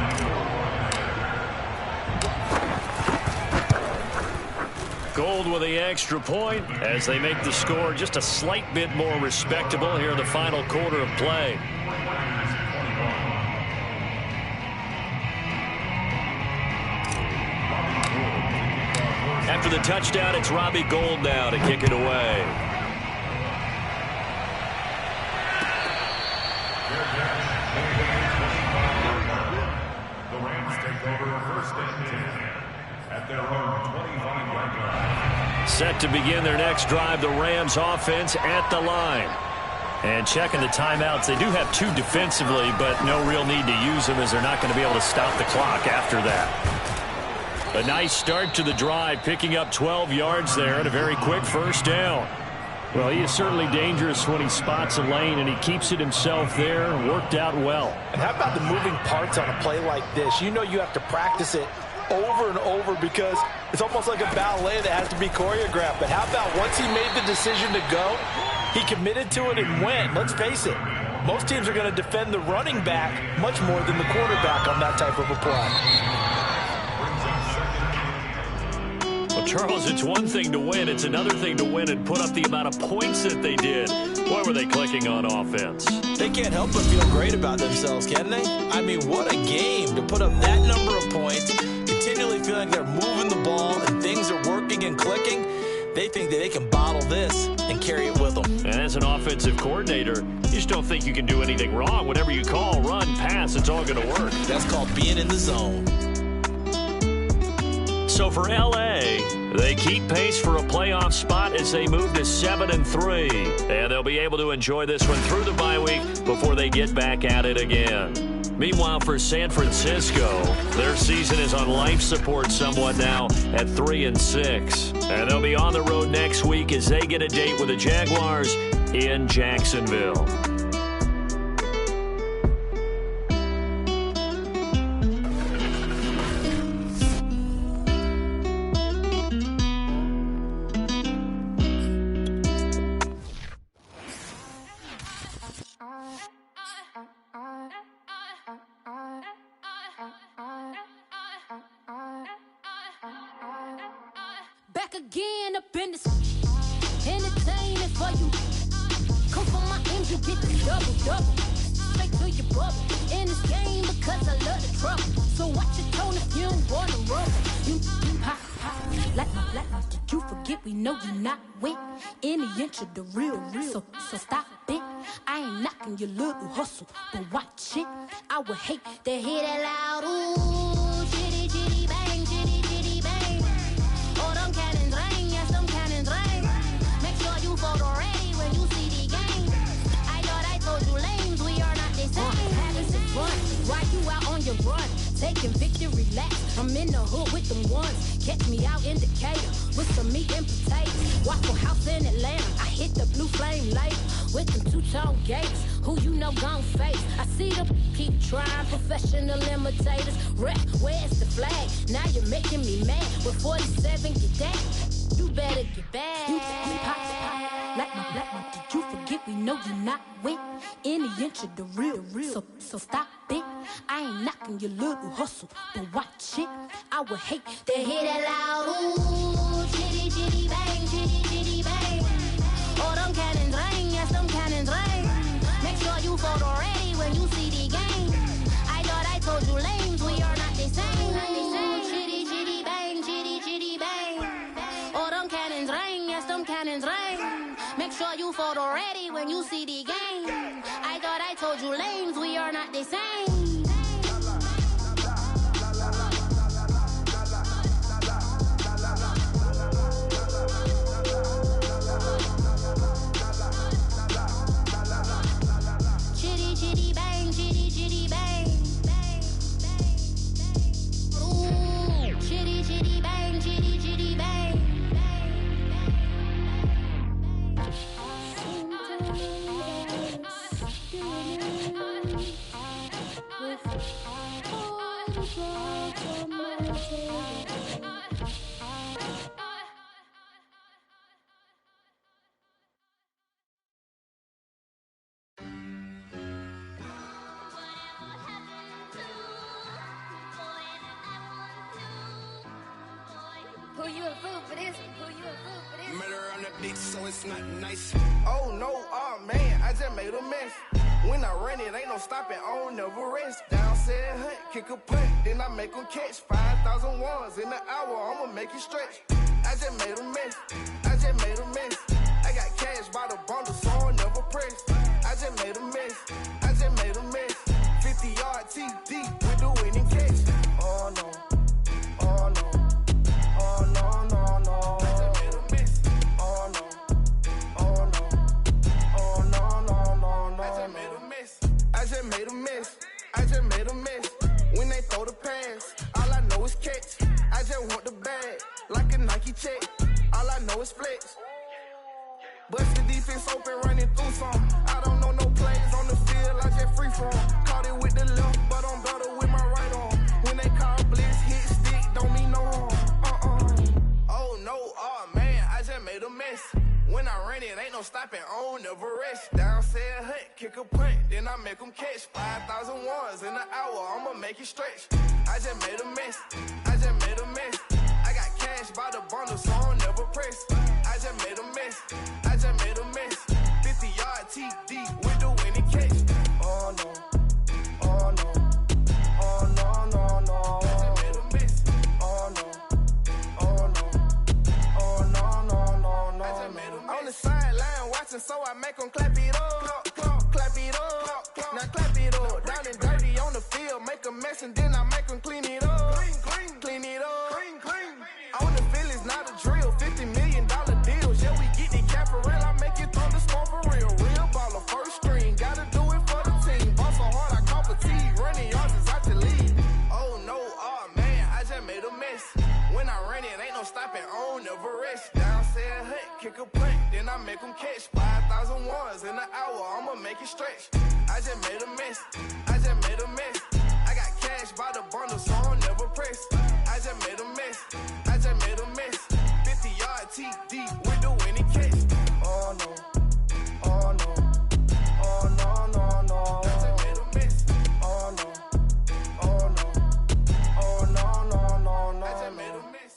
Gold with the extra point as they make the score just a slight bit more respectable here in the final quarter of play. After the touchdown, it's Robbie Gould now to kick it away. The Rams take over first and 10 at their own 25-yard line. Set to begin their next drive, the Rams offense at the line. And checking the timeouts, they do have 2 defensively, but no real need to use them as they're not going to be able to stop the clock after that. A nice start to the drive, picking up 12 yards there and a very quick first down. Well, he is certainly dangerous when he spots a lane, and he keeps it himself there. Worked out well. And how about the moving parts on a play like this? You know you have to practice it over and over because it's almost like a ballet that has to be choreographed. But how about once he made the decision to go, he committed to it and went. Let's face it, most teams are going to defend the running back much more than the quarterback on that type of a play. Well, Charles, it's one thing to win. It's another thing to win and put up the amount of points that they did. Boy, were they clicking on offense. They can't help but feel great about themselves, can they? I mean, what a game to put up that number of points, continually feeling they're moving the ball and things are working and clicking. They think that they can bottle this and carry it with them. And as an offensive coordinator, you just don't think you can do anything wrong. Whatever you call, run, pass, it's all going to work. That's called being in the zone. So for L.A., they keep pace for a playoff spot as they move to 7-3. And they'll be able to enjoy this one through the bye week before they get back at it again. Meanwhile, for San Francisco, their season is on life support somewhat now at 3-6. And they'll be on the road next week as they get a date with the Jaguars in Jacksonville. Back again up in this entertaining for you. Come for my engine, get the double. Straight to your bubble. In this game because I love the trouble. So watch your tone if you don't want to rubber. You pop, like my black. Did you forget we know you're not with any inch of the real. So stop it. I ain't knocking your little hustle, but watch it. I would hate to hear that loud ooh, chitty chitty bang, chitty chitty bang. Oh, them cannons ring, yes, them cannons ring. Make sure you photo ready when you see the game. I thought I told you lames, we are not the same. Having some fun, while you out on your run, taking victory laps. I'm in the hood with them ones. Catch me out in Decatur with some meat and potatoes. Waffle House in Atlanta, I hit the blue flame later with them two-tone gates. Who you know gon' face? I see them keep trying, professional imitators. Rep, where's the flag? Now you're making me mad. With 47, get that. You better get back. You pop, like my black one. Did you forget we know you're not with any inch of the real. So stop it. I ain't knocking your little hustle, but watch it. I would hate to hear that loud ooh, chitty chitty bang, chitty chitty bang. Oh, them cannons ring, yes, them cannons ring. Make sure you photo ready when you see the game. I thought I told you lames, we are not the same. Chitty chitty bang, chitty chitty bang. Oh, them cannons ring, yes, them cannons ring. Make sure you photo ready when you see the game. I thought I told you lames, we are not the same. Who you a fool for this? Murder on the beat, so it's not nice. Oh no, oh man, I just made a mess. When I run it, ain't no stopping, I don't never rest. Down said hunt, kick a punt, then I make them catch 5,000 ones in the hour, I'ma make it stretch. I just made a mess, I got cash by the bundle, so I'll never press. I just made a mess, 50-yard TD with the winning catch. Oh no, oh no. Oh no, no, no. I just made a mess. Oh no. Oh no. Oh no, no, no, no. I just made a mess. When they throw the pass, all I know is catch. I just want the bag, like a Nike check. All I know is flex. Bust the defense open, running through some. I don't know no plays on the field, I just free form. Caught it with the left, but I'm better with my right arm. When they call blitz, hit stick, don't mean no harm. Oh no, oh man, I just made a mess. When I run it, ain't no stopping, on never rest. Down said hunt, kick a punt, then I make them catch 5,000 ones in an hour, I'ma make it stretch. I just made a mess, I got cash by the bundle, so I'll never press. I just made a mess, 50-yard TD with the winning catch. Oh no, oh no, oh no, no, no. I just made a mess, oh no, oh no, oh no, no, no. a mess and then I make them clean it up. Clean it up. On the village, not a drill. $50 million deals. Yeah, we get the caparel. I make it thunderstorm for real. Real baller, first string. Gotta do it for the team. Ball so hard, I call fatigue. Running yards is out the lead. Oh no, oh man, I just made a mess. When I run it, ain't no stopping on never rest. Downstairs hut, kick a punt, then I make them catch 5,000 ones in an hour, I'ma make it stretch. I just made a mess, I got cash by the bundle, so I'll never press. I just made a mess, 50-yard TD with the winning catch. Oh no, oh no, oh no, no, no. I just made a mess, oh no, oh no, oh no, no, no, no. I just made a mess.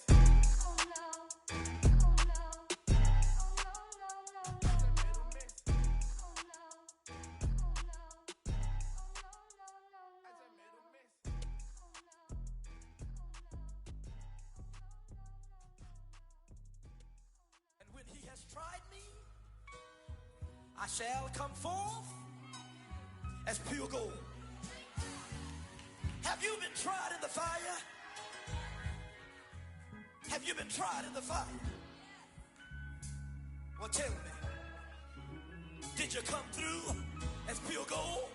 Tried me, I shall come forth as pure gold. Have you been tried in the fire? Have you been tried in the fire? Well, tell me, did you come through as pure gold?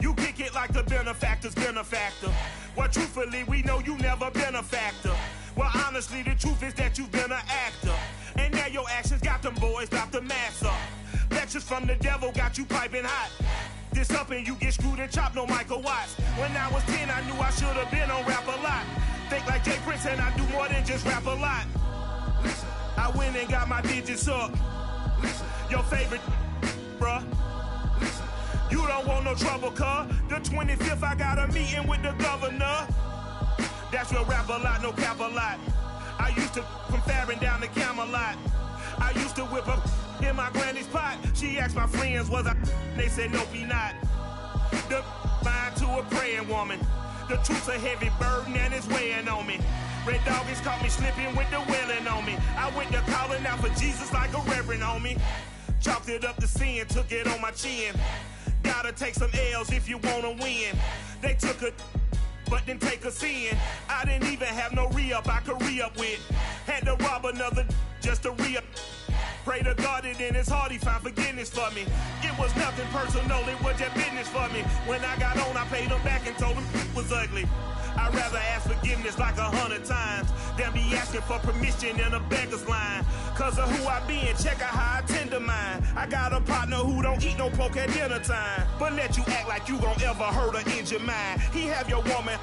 You kick it like the benefactor's benefactor. Well, truthfully, we know you never been a factor. Well, honestly, the truth is that you've been an actor. And now your actions got them boys drop the mask up. Lectures from the devil got you piping hot. This up and you get screwed and chopped, no Michael Watts. When I was 10, I knew I should have been on Rap a Lot. Think like Jay Prince and I do more than just rap a lot. I went and got my digits up. Your favorite, bruh. You don't want no trouble, cuz. The 25th, I got a meeting with the governor. That's real rap a lot, no cap a lot. I used to from Farron down to Camelot. I used to whip up in my granny's pot. She asked my friends, was I? They said, nope, he not. The mind to a praying woman. The truth's a heavy burden and it's weighing on me. Red Doggies caught me slipping with the wailing on me. I went to calling out for Jesus like a reverend on me. Chalked it up to sin, took it on my chin. Gotta take some L's if you wanna win. They took a but didn't take us in. I didn't even have no re-up I could re-up with. Had to rob another just to re-up. Pray to God that in his heart he found forgiveness for me. It was nothing personal, it was just business for me. When I got on, I paid him back and told him it was ugly. I'd rather ask forgiveness like 100 times than be asking for permission in a beggar's line. Cause of who I be and check out how I tend to mine. I got a partner who don't eat no pork at dinner time, but let you act like you gon' ever hurt or injure mine. He have your woman,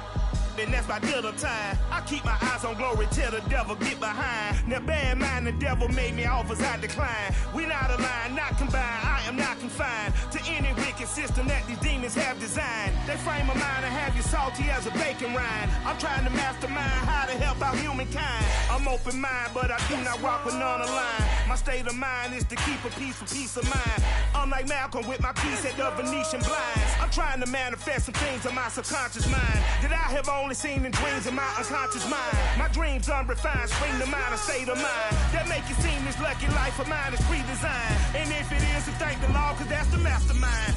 and that's my dinner time. I keep my eyes on glory till the devil get behind. Now bear in mind the devil made me offers I decline. We not aligned, not combined, I am not confined to any wicked system that these demons have designed. They frame a mind and have you salty as a bacon rind. I'm trying to mastermind how to help out humankind. I'm open mind, but I do not rock with none aligned. My state of mind is to keep a peace for peace of mind. I'm like Malcolm with my piece at the Venetian blinds. I'm trying to manifest some things in my subconscious mind that I have only seen in dreams in my unconscious mind. My dreams unrefined, spring to mind, a state of mind that make it seem this lucky life of mine is pre-designed. And if it is, then thank the Lord, cause that's the mastermind.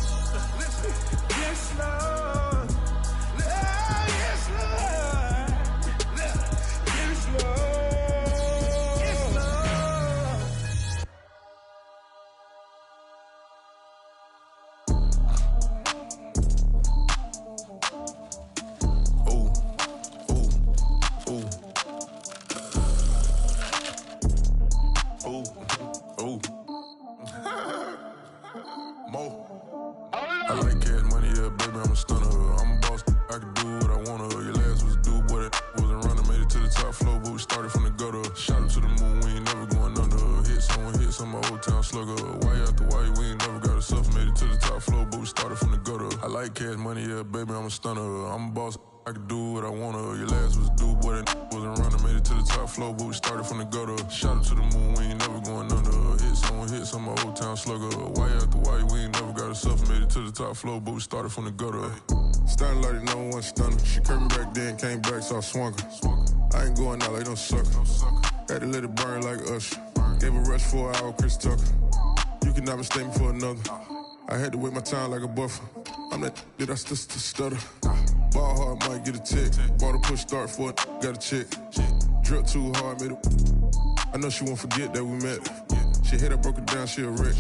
Yes, Lord. Yes, Lord. Yes, Lord. I like cash money, yeah, baby, I'm a stunner. I'm a boss, I can do what I wanna. Your last was a dude, boy, that wasn't running. Made it to the top floor, but we started from the gutter. Shot up to the moon, we ain't never going under. Hit someone, my old town slugger. Why after why, we ain't never got a suffer. Made it to the top floor, but we started from the gutter. I like cash money, yeah, baby, I'm a stunner. I'm a boss, I can do what I wanna. Your last was a dude, boy, that wasn't running. Made it to the top floor, but we started from the gutter. Shot up to the moon, we ain't never going under. Hit some my old town slugger. Why after why, we ain't never got a suffer. Made it to the top floor, but we started from the gutter. Starting like it, no one stunner. She curved me back then, came back, so I swung her. I ain't going out like no sucker. Had to let it burn like Usher. Gave a rush for an hour, Chris Tucker. You cannot mistake me for another. I had to wait my time like a buffer. I'm that I still stutter. Ball hard, might get a tick. Bought a push start for it, got a chick. Drip too hard, made it. I know she won't forget that we met. She hit, I broke it down, she a wreck.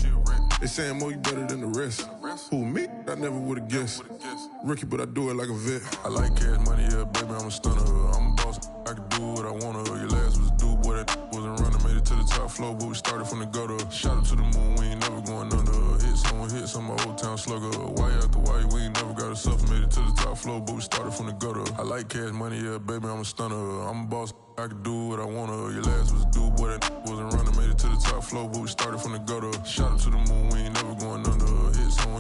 They saying, Mo, you better than the rest. Who, me? I never would've guessed. Rookie, but I do it like a vet. I like cash money, yeah, baby, I'm a stunner. I'm a boss, I can do what I wanna. Your last was due, boy, that wasn't running. Made it to the top floor, but we started from the gutter. Shout out to the moon, we ain't never going under. Hit some old town slugger. Why after why, we ain't never got a suffer. Made it to the top floor, but we started from the gutter. I like cash money, yeah, baby, I'm a stunner. I'm a boss, I can do what I wanna. Your last was due, boy, that wasn't running. Made it to the top floor, but we started from the gutter. Shout out to the moon, we ain't never going under.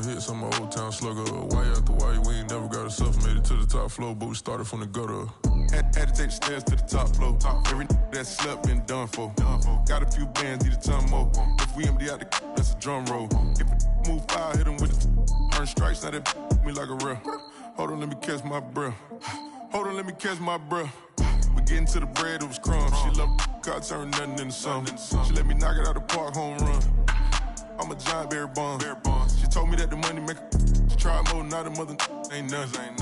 Hit some old town slugger. Why after why, we ain't never got a suffer. Made it to the top floor, but we started from the gutter. Had to take the stairs to the top floor. Every that slept been done for. Got a few bands, need a ton more. If we empty out the that's a drum roll. If it move fire, hit him with the earn strikes, now that me like a real. Hold on, let me catch my breath. Hold on, let me catch my breath. We getting to the bread, it was crumbs. She love God turn nothing into something. She let me knock it out the park, home run. I'm a giant Barry Bonds. She told me that the money make her try more, not a mother ain't nothing.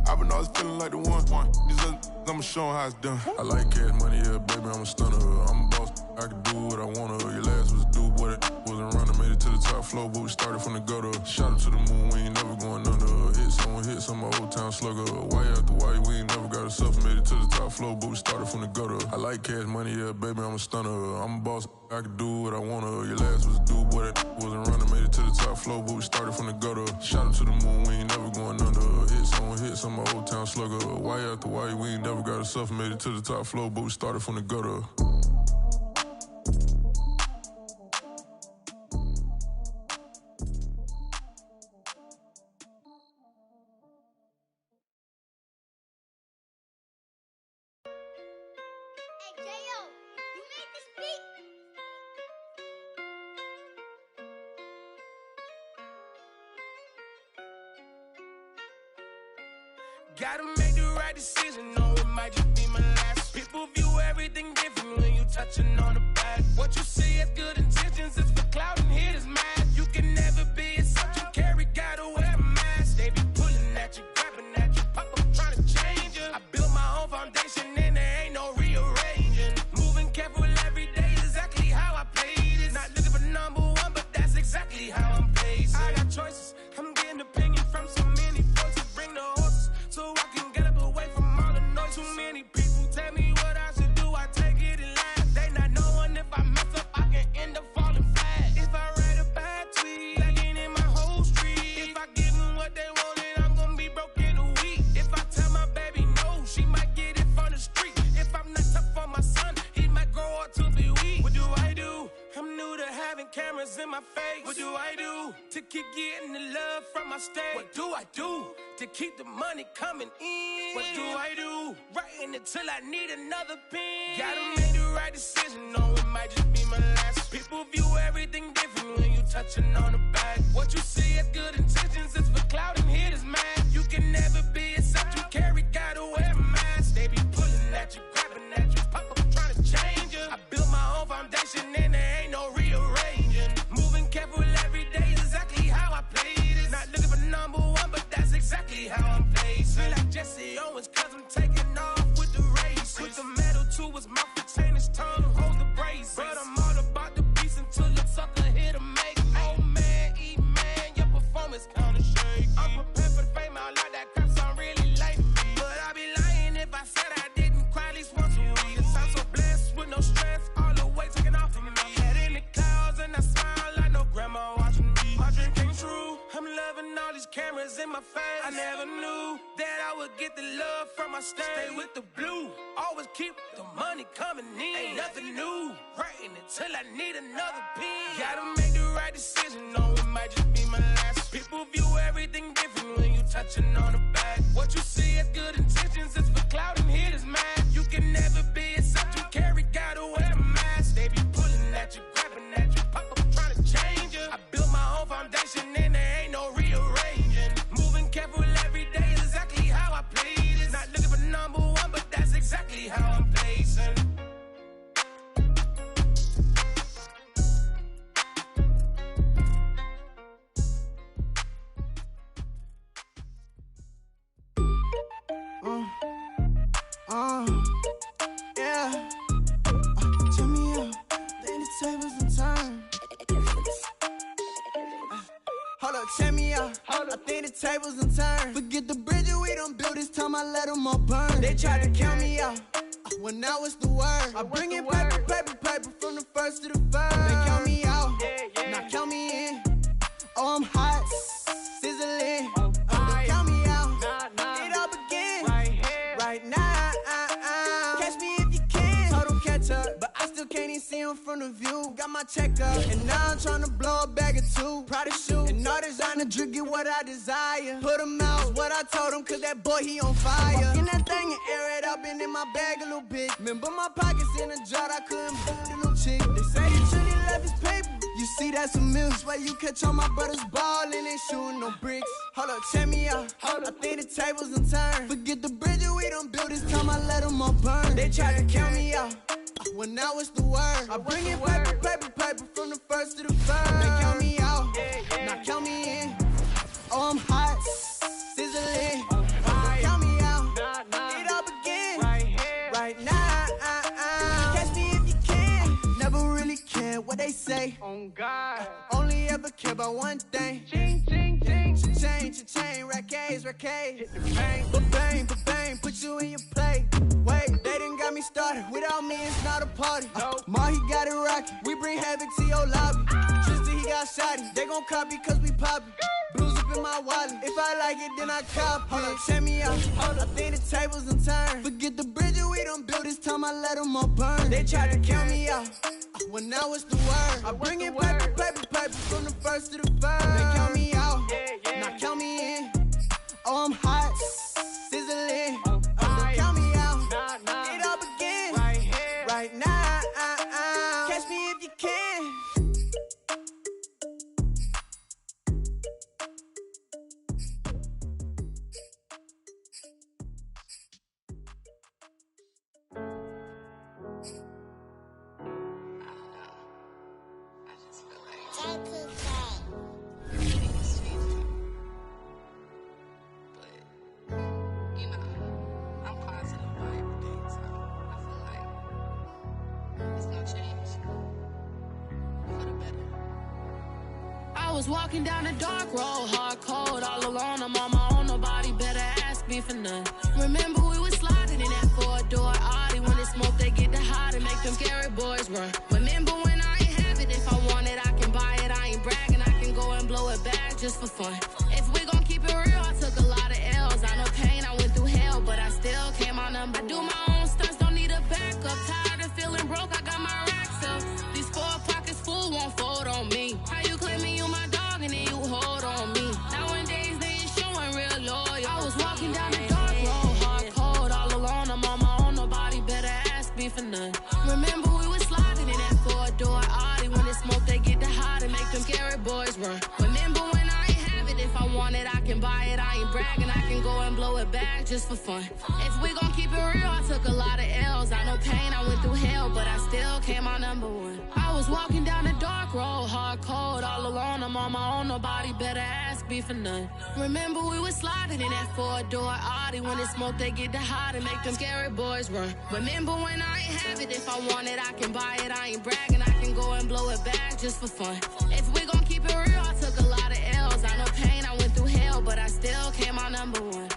I've been always feeling like the one. These other I'ma show 'em how it's done. I like cash money, yeah, baby, I'm a stunner. I'm a boss, I can do what I wanna. Your last was due, boy, that wasn't running. Made it to the top floor, but we started from the gutter. Shout out to the moon, we ain't never going under. Hit some old town slugger. Why after why, we ain't never got a suffer. Made it to the top floor, but we started from the gutter. I like cash money, yeah, baby, I'm a stunner. I'm a boss, I can do what I wanna. Your last was due, boy, that wasn't running. Made it to the top floor, but we started from the gutter. Shout out to the moon, we ain't never going under. Hit some old town slugger. Why after why, we ain't never got a suffer. Made it to the top floor, but we started from the gutter. Gotta make the right decision, no, it might just be my last. People view everything different when you touching on the back. What you see as good intentions is for clout and haters mad. You can never be a such you carry, gotta wear a mask. They be pulling at you, grabbing at you, pop up trying to change you. I built my own foundation and there ain't no rearranging. Moving careful every day, exactly how I played it. Not looking for number one, but that's exactly how I'm pacing. I got choices, I'm getting opinion from so many voices. Bring the horses so I can get up away from all the noise. Too many people tell me what I should do, I take it and laugh. They not knowing if I mess up, I can end up falling flat. If I write a bad tweet, lagging in my whole street. If I give them what they wanted, I'm gonna be broke in a week. If I tell my baby no, she might get it from the street. If I'm not tough for my son, he might grow up to be weak. What do I do? I'm new to having cameras in my face. What do I do to keep getting the love from my state? What do I do to keep the money coming in? What do I do? Writing until I need another pen. Gotta make the right decision, no, it might just be my last. People view everything different when you touching on the back. What you see as good intentions is for clout and haters mad. You can never be a such you carry, gotta wear a mask. They be pulling at you, grabbing at you, pop up trying to change you. I built my own foundation and there ain't no rearranging. Moving careful every day, exactly how I played it. Not looking for number one, but that's exactly how I'm pacing. Feel like Jesse Owens, cause I'm taking off with the race. Put the metal to his mouth, retain his tongue, hold the brace. But I'm all about the beats until the sucker hit a make. Oh man, man, your performance kinda shake. I'm prepared for the fame, I like that crap sound really like me. But I'd be lying if I said I didn't cry at least once a week. Cause I'm so blessed with no stress, all the weight taken off of me. Head in the clouds and I smile like no grandma watching me. My dream came true, I'm loving all these cameras in my face. I never knew that I would get the love from my state. Stay with the blue, always keep the money coming in. Ain't nothing new, writing until I need another pen. Gotta make the right decision, no, it might just be my last. People view everything different when you touching on the back. What you see as good intentions is for clout and haters mad. You can never be a such you carry, gotta wear a mask. They be pulling at you, grabbing at you, pop up trying to change you. I built my own foundation and there ain't no rearranging. Moving careful every day, exactly how I played it. Not looking for number one, but that's exactly how I'm pacing. me out. I think the tables done turned. Forget the bridges we done built, this time I let them all burn. They tried to count me out. Well, now it's the word. I bring in paper, paper, paper from the first to the third. They count me out, now count me in. Oh, I'm hot, sizzling. Don't count me out, it all begin right now. Catch me if you can. Total catch up, but I still can't even see him from the view. Got my check up, and now I'm trying to blow a bag or two. Proud of shoe, and all designer drip, get what I desire. Put him out, is what I told him, cause that boy, he on fire. Walk in that thing and air it up, and in my bag a little bit. Remember my pockets in a jar, I couldn't boot a little chick. They say he truly left his paper. You see that's a milk, where you catch all my brothers ballin', ain't shooting no bricks. Hold up, check me out. I think the tables done turned. Forget the bridges we done built, this time I let them all burn. They tried to count me out, well now it's the word. I bring in paper, paper, paper from the first to the third. They count me out, now count me in. Oh, I'm hot, sizzling. Count me out, it all begin right now. Catch me if you can. Never really care what they say. Oh God, only ever care about one thing. Ching, ching, ching. Cha-ching, rackets. Hit the bang, ba-bang, ba-bang. Put you in your play. Wait, they done got me started. Without me, it's not a party. Ma, he got it rockin'. We bring havoc to your lobby. Tristan, he got shotty. They gon' copy cause we poppin'. Blues up in my wallet. If I like it, then I cop. Hold up, check me out. I think the tables done turned. Forget the bridges we done built, this time I let them all burn. They tried to count me out, well now it's the word. I bring in paper, paper, paper from the first to the third. They count me out, now count me in. Oh, I'm hot, sizzling. Don't count me out, it all begin right now. Catch me if you can. Walking down a dark road, hard cold, all alone. I'm on my own, nobody better ask me for none. Remember we was sliding in that four-door Audi. When it's smoke, they get the hot and make them scary boys run. Remember when I ain't have it, if I want it, I can buy it. I ain't bragging, I can go and blow it back just for fun. If we gon' keep it real, I took a lot of L's. I know pain, I went through hell, but I still came on them. I do my own stunts, don't need a backup. Tired of feeling broke, I got my racks up. These 4 pockets full won't fold on me. How you claiming you my dog and then you hold on me? Nowadays they ain't showing real loyal. I was walking down the dark road, hard cold, all alone. I'm on my own, nobody better ask me for none. Remember we was sliding in that four-door Audi. When it's smoke, they get the hot and make them scary boys run. Remember when I ain't have it, if I want it, I can buy it. I ain't bragging, I can go and blow it back just for fun. If we gon' keep it real, I took a lot of L's. I know pain, I went through hell, but I still came out #1. I was walking down a dark road, hard cold, all alone. I'm on my own, nobody better ask me for none. Remember we was sliding in that four-door Audi. When it's smoke, they get the hot and make them scary boys run. Remember when I ain't have it, if I want it, I can buy it. I ain't bragging, I can go and blow it back just for fun. If we gon' keep it real, I took a lot of L's. I know pain, I went through hell, but I still came out #1.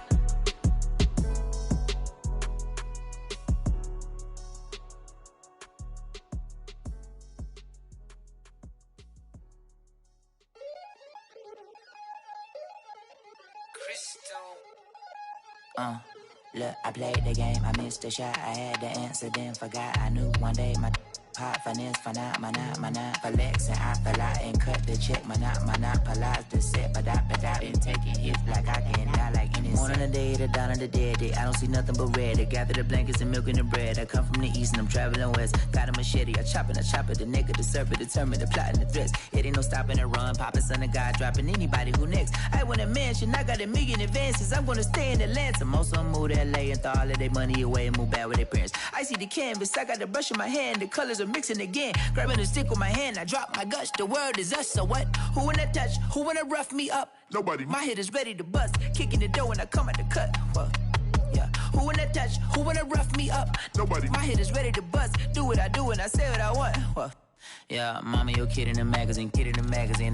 Look, I played the game, I missed the shot. I had the answer, then forgot. I knew one day my hot finesse, finite, flex, and I fell out and cut the check. Monopolize the set, but I been taking hits like I can die like any morning of the day, the dawn of the dead day. I don't see nothing but red. I gather the blankets and milk and the bread. I come from the east and I'm traveling west. Got a machete, I chop it, the nigga, the serpent, determined, the plot and the threats. It ain't no stopping and run, popping son of God, dropping anybody who next. I want a mansion, I got a million advances. I'm gonna stay in Atlanta. Most of them move to LA and throw all of their money away and move back with their parents. I see the canvas, I got the brush in my hand, the colors are mixing again. Grabbing the stick with my hand, I drop my guts. The world is us, so what? Who wanna touch? Who wanna rough me up? Nobody. My head is ready to bust, kicking the door when I come at the cut. Well, yeah. Who wanna touch? Who wanna rough me up? Nobody. My head is ready to bust. Do what I do and I say what I want. Well, Yeah, mama, your kid in the magazine,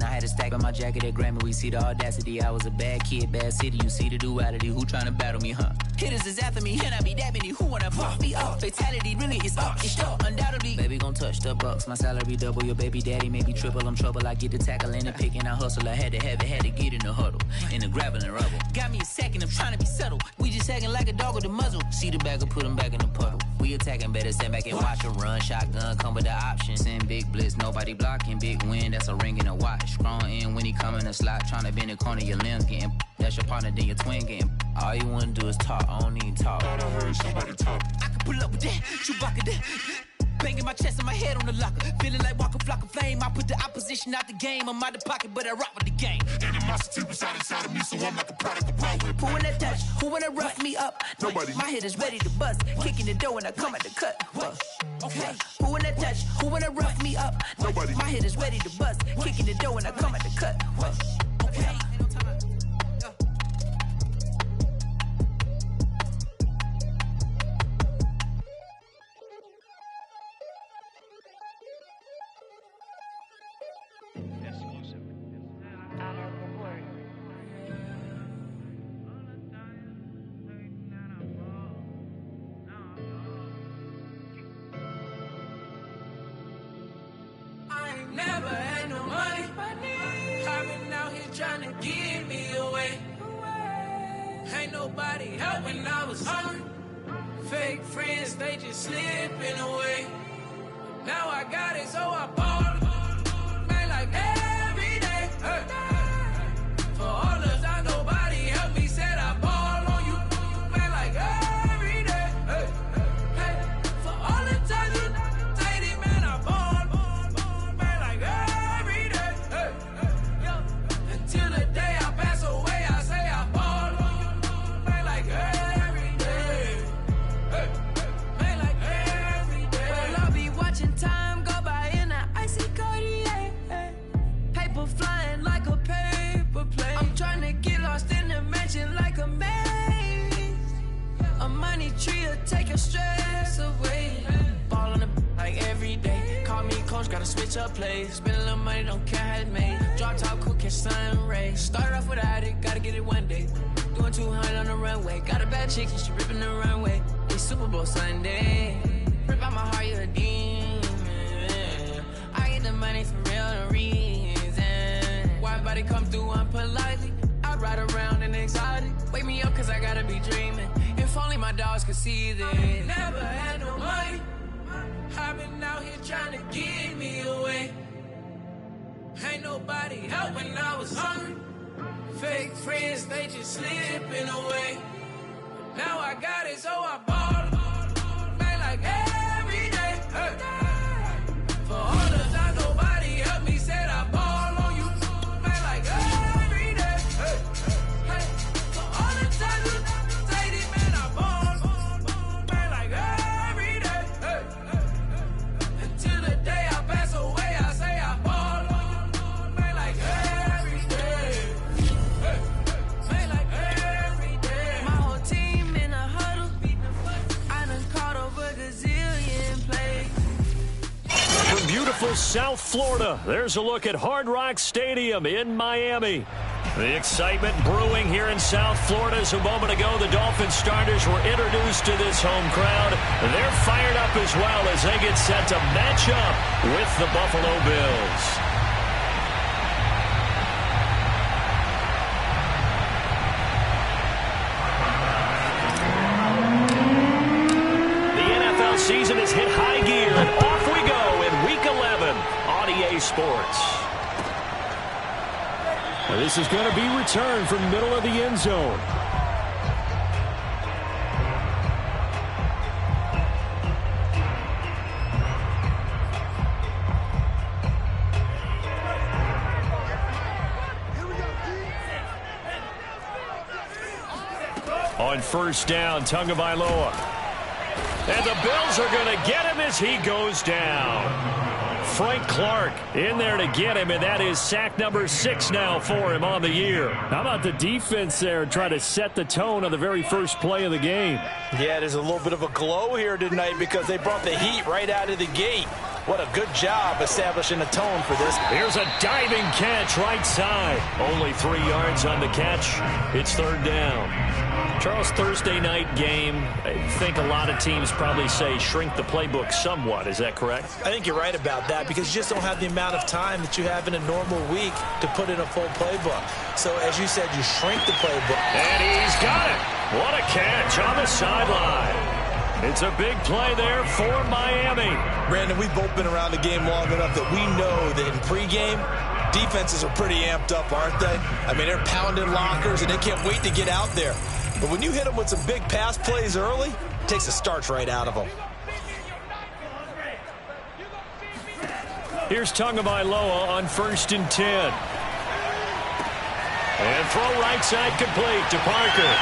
I had a stack on my jacket at Grammy. We see the audacity. I was a bad kid, bad city. You see the duality. Who tryna battle me, huh? Hitters is after me, and I be that many. Who wanna fuck me up? Fatality really is up, it's up, undoubtedly. Baby gon' touch the bucks. My salary double. Your baby daddy maybe triple. I'm trouble. I get the tackle and the pick and I hustle. I had to have it, had to get in the huddle, in the gravel and rubble. Got me a second. I'm tryna be subtle. We just acting like a dog with a muzzle. See the bagger, put him back in the puddle. We attacking, better stand back and watch her run. Shotgun come with the option. Send big blitz, nobody blocking. Big win, that's a ring and a watch. Strong in when he come in the slot. Tryna bend the corner, your limbs getting. That's your partner, then your twin getting. All you wanna do is talk, I don't even talk. I heard somebody talk. I can pull up with that, Chewbacca that. Banging my chest and my head on the locker. Feeling like Walker Flock of Flame. I put the opposition out the game. I'm out the pocket, but I rock with the game. Animosity reside inside of me, so I'm like a product of power. Who wanna touch? Who wanna rough me up? Nobody. My head is ready to bust. Kicking the door when I come at the cut. Okay. Who wanna touch? Who wanna rough me up? Nobody. My head is ready to bust. Kicking the door when I come at the cut. Okay. Never had no money. I've been out here trying to give me away. Ain't nobody help when I was hungry. Fake friends, they just slipping away. Now I got it, so I ball. Man, like every day. Hey. For all the time, nobody helped me, said I ball on you. Man, like every day. Hey. Hey. For all the time you dated, man, I ball. Till the day I pass away, I say I ball on you, man, like every day. Man, like every day. Well, I'll be watching time go by in an icy Cartier. Paper flying like a paper plane. I'm trying to get lost in the mansion like a maze. A money tree will take your stress away. Ball on the like every day. Call me coach, gotta switch up plays. Spend a little money, don't care how it made. Drop top, cool, catch sun rays. Start off without it, gotta get it one day. Doing 200 on the runway. Got a bad chick and she ripping the runway. It's Super Bowl Sunday. Rip out my heart, you a demon. I get the money for real, no reason. Why everybody come through unpolitely? I ride around in exotic. Wake me up cause I gotta be dreaming. If only my dogs could see this. Never had no money. I've been out here trying to give me away. Ain't nobody help when I was hungry. Fake friends, they just slipping away. Now I got it, so I ball. Man, like every day. Hey. For all the time, nobody helped me, said I ball on you. Man, like every day. Hey. Hey. For all the time you dated, man, I ball. Man, like every day. Hey. Until the day I pass away, I say I ball on you. Man, like every day. Hey. Man, like every day. My whole team in a huddle. I done caught over gazillion plays. From beautiful South Florida, there's a look at Hard Rock Stadium in Miami. The excitement brewing here in South Florida as a moment ago the Dolphins starters were introduced to this home crowd. They're fired up as well as they get set to match up with the Buffalo Bills. The NFL season has hit high gear, and off we go in Week 11 on EA Sports. This is going to be returned from middle of the end zone. On first down, Tagovailoa. And the Bills are going to get him as he goes down. Frank Clark in there to get him, and that is sack number 6 now for him on the year. How about the defense there trying to set the tone on the very first play of the game? Yeah, there's a little bit of a glow here tonight because they brought the heat right out of the gate. What a good job establishing a tone for this. Here's a diving catch right side. Only 3 yards on the catch. It's third down. Charles, Thursday night game, I think a lot of teams probably say shrink the playbook somewhat. Is that correct? I think you're right about that because you just don't have the amount of time that you have in a normal week to put in a full playbook. So, as you said, you shrink the playbook. And he's got it. What a catch on the sideline. It's a big play there for Miami. Brandon, we've both been around the game long enough that we know that in pregame, defenses are pretty amped up, aren't they? I mean, they're pounding lockers, and they can't wait to get out there. But when you hit them with some big pass plays early, it takes the starch right out of them. Here's Tagovailoa on 1st and 10. And throw right side complete to Parker.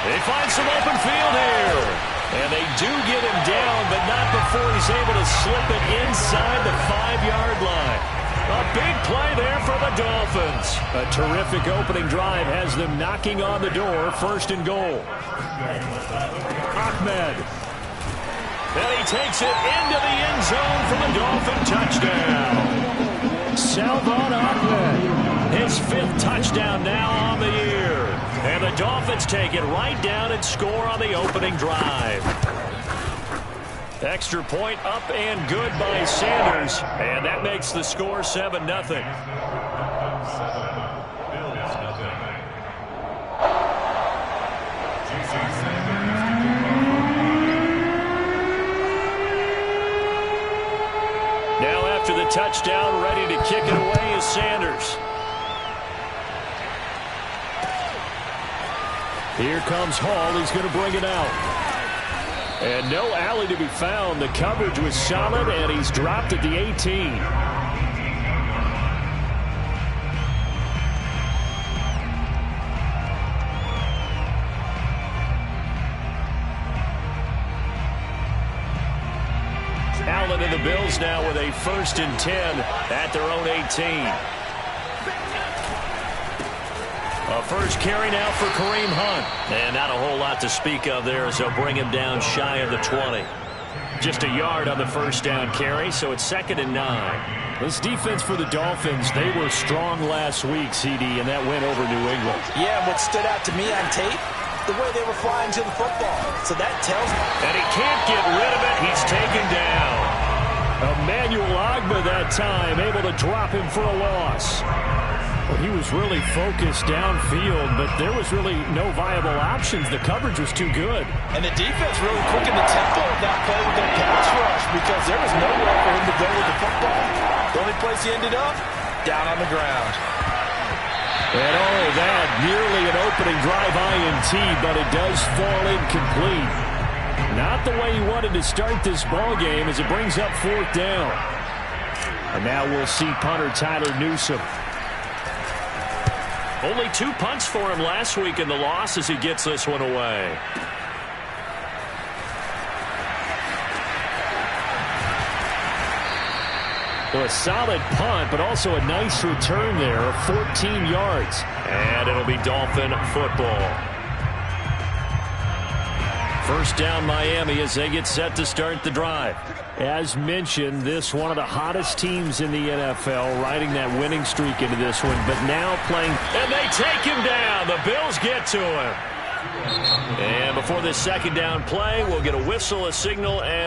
They find some open field here. And they do get him down, but not before he's able to slip it inside the 5-yard line. A big play there for the Dolphins. A terrific opening drive has them knocking on the door, 1st and goal. Ahmed. And he takes it into the end zone for the Dolphin touchdown. Salvon Ahmed, his 5th touchdown now on the year. And the Dolphins take it right down and score on the opening drive. Extra point up and good by Sanders. And that makes the score 7-0. Now after the touchdown, ready to kick it away is Sanders. Here comes Hall. He's going to bring it out. And no alley to be found. The coverage was solid, and he's dropped at the 18. Allen and the Bills now with a 1st and 10 at their own 18. First carry now for Kareem Hunt. And not a whole lot to speak of there as they'll bring him down shy of the 20. Just a yard on the first down carry, so it's 2nd and 9. This defense for the Dolphins, they were strong last week, CD, and that went over New England. Yeah, and what stood out to me on tape, the way they were flying to the football. So that tells me. And he can't get rid of it. He's taken down. Emmanuel Ogbah that time, able to drop him for a loss. Well, he was really focused downfield, but there was really no viable options. The coverage was too good. And the defense really quickened the tempo of that play with their pass rush because there was nowhere for him to go with the football. The only place he ended up, down on the ground. And all of that, nearly an opening drive INT, but it does fall incomplete. Not the way he wanted to start this ball game as it brings up 4th down. And now we'll see punter Tyler Newsome. Only 2 punts for him last week in the loss as he gets this one away. Well, a solid punt, but also a nice return there of 14 yards. And it'll be Dolphin football. First down Miami as they get set to start the drive. As mentioned, this one of the hottest teams in the NFL, riding that winning streak into this one, but now playing, and they take him down. The Bills get to him. And before this 2nd down play, we'll get a whistle, a signal, and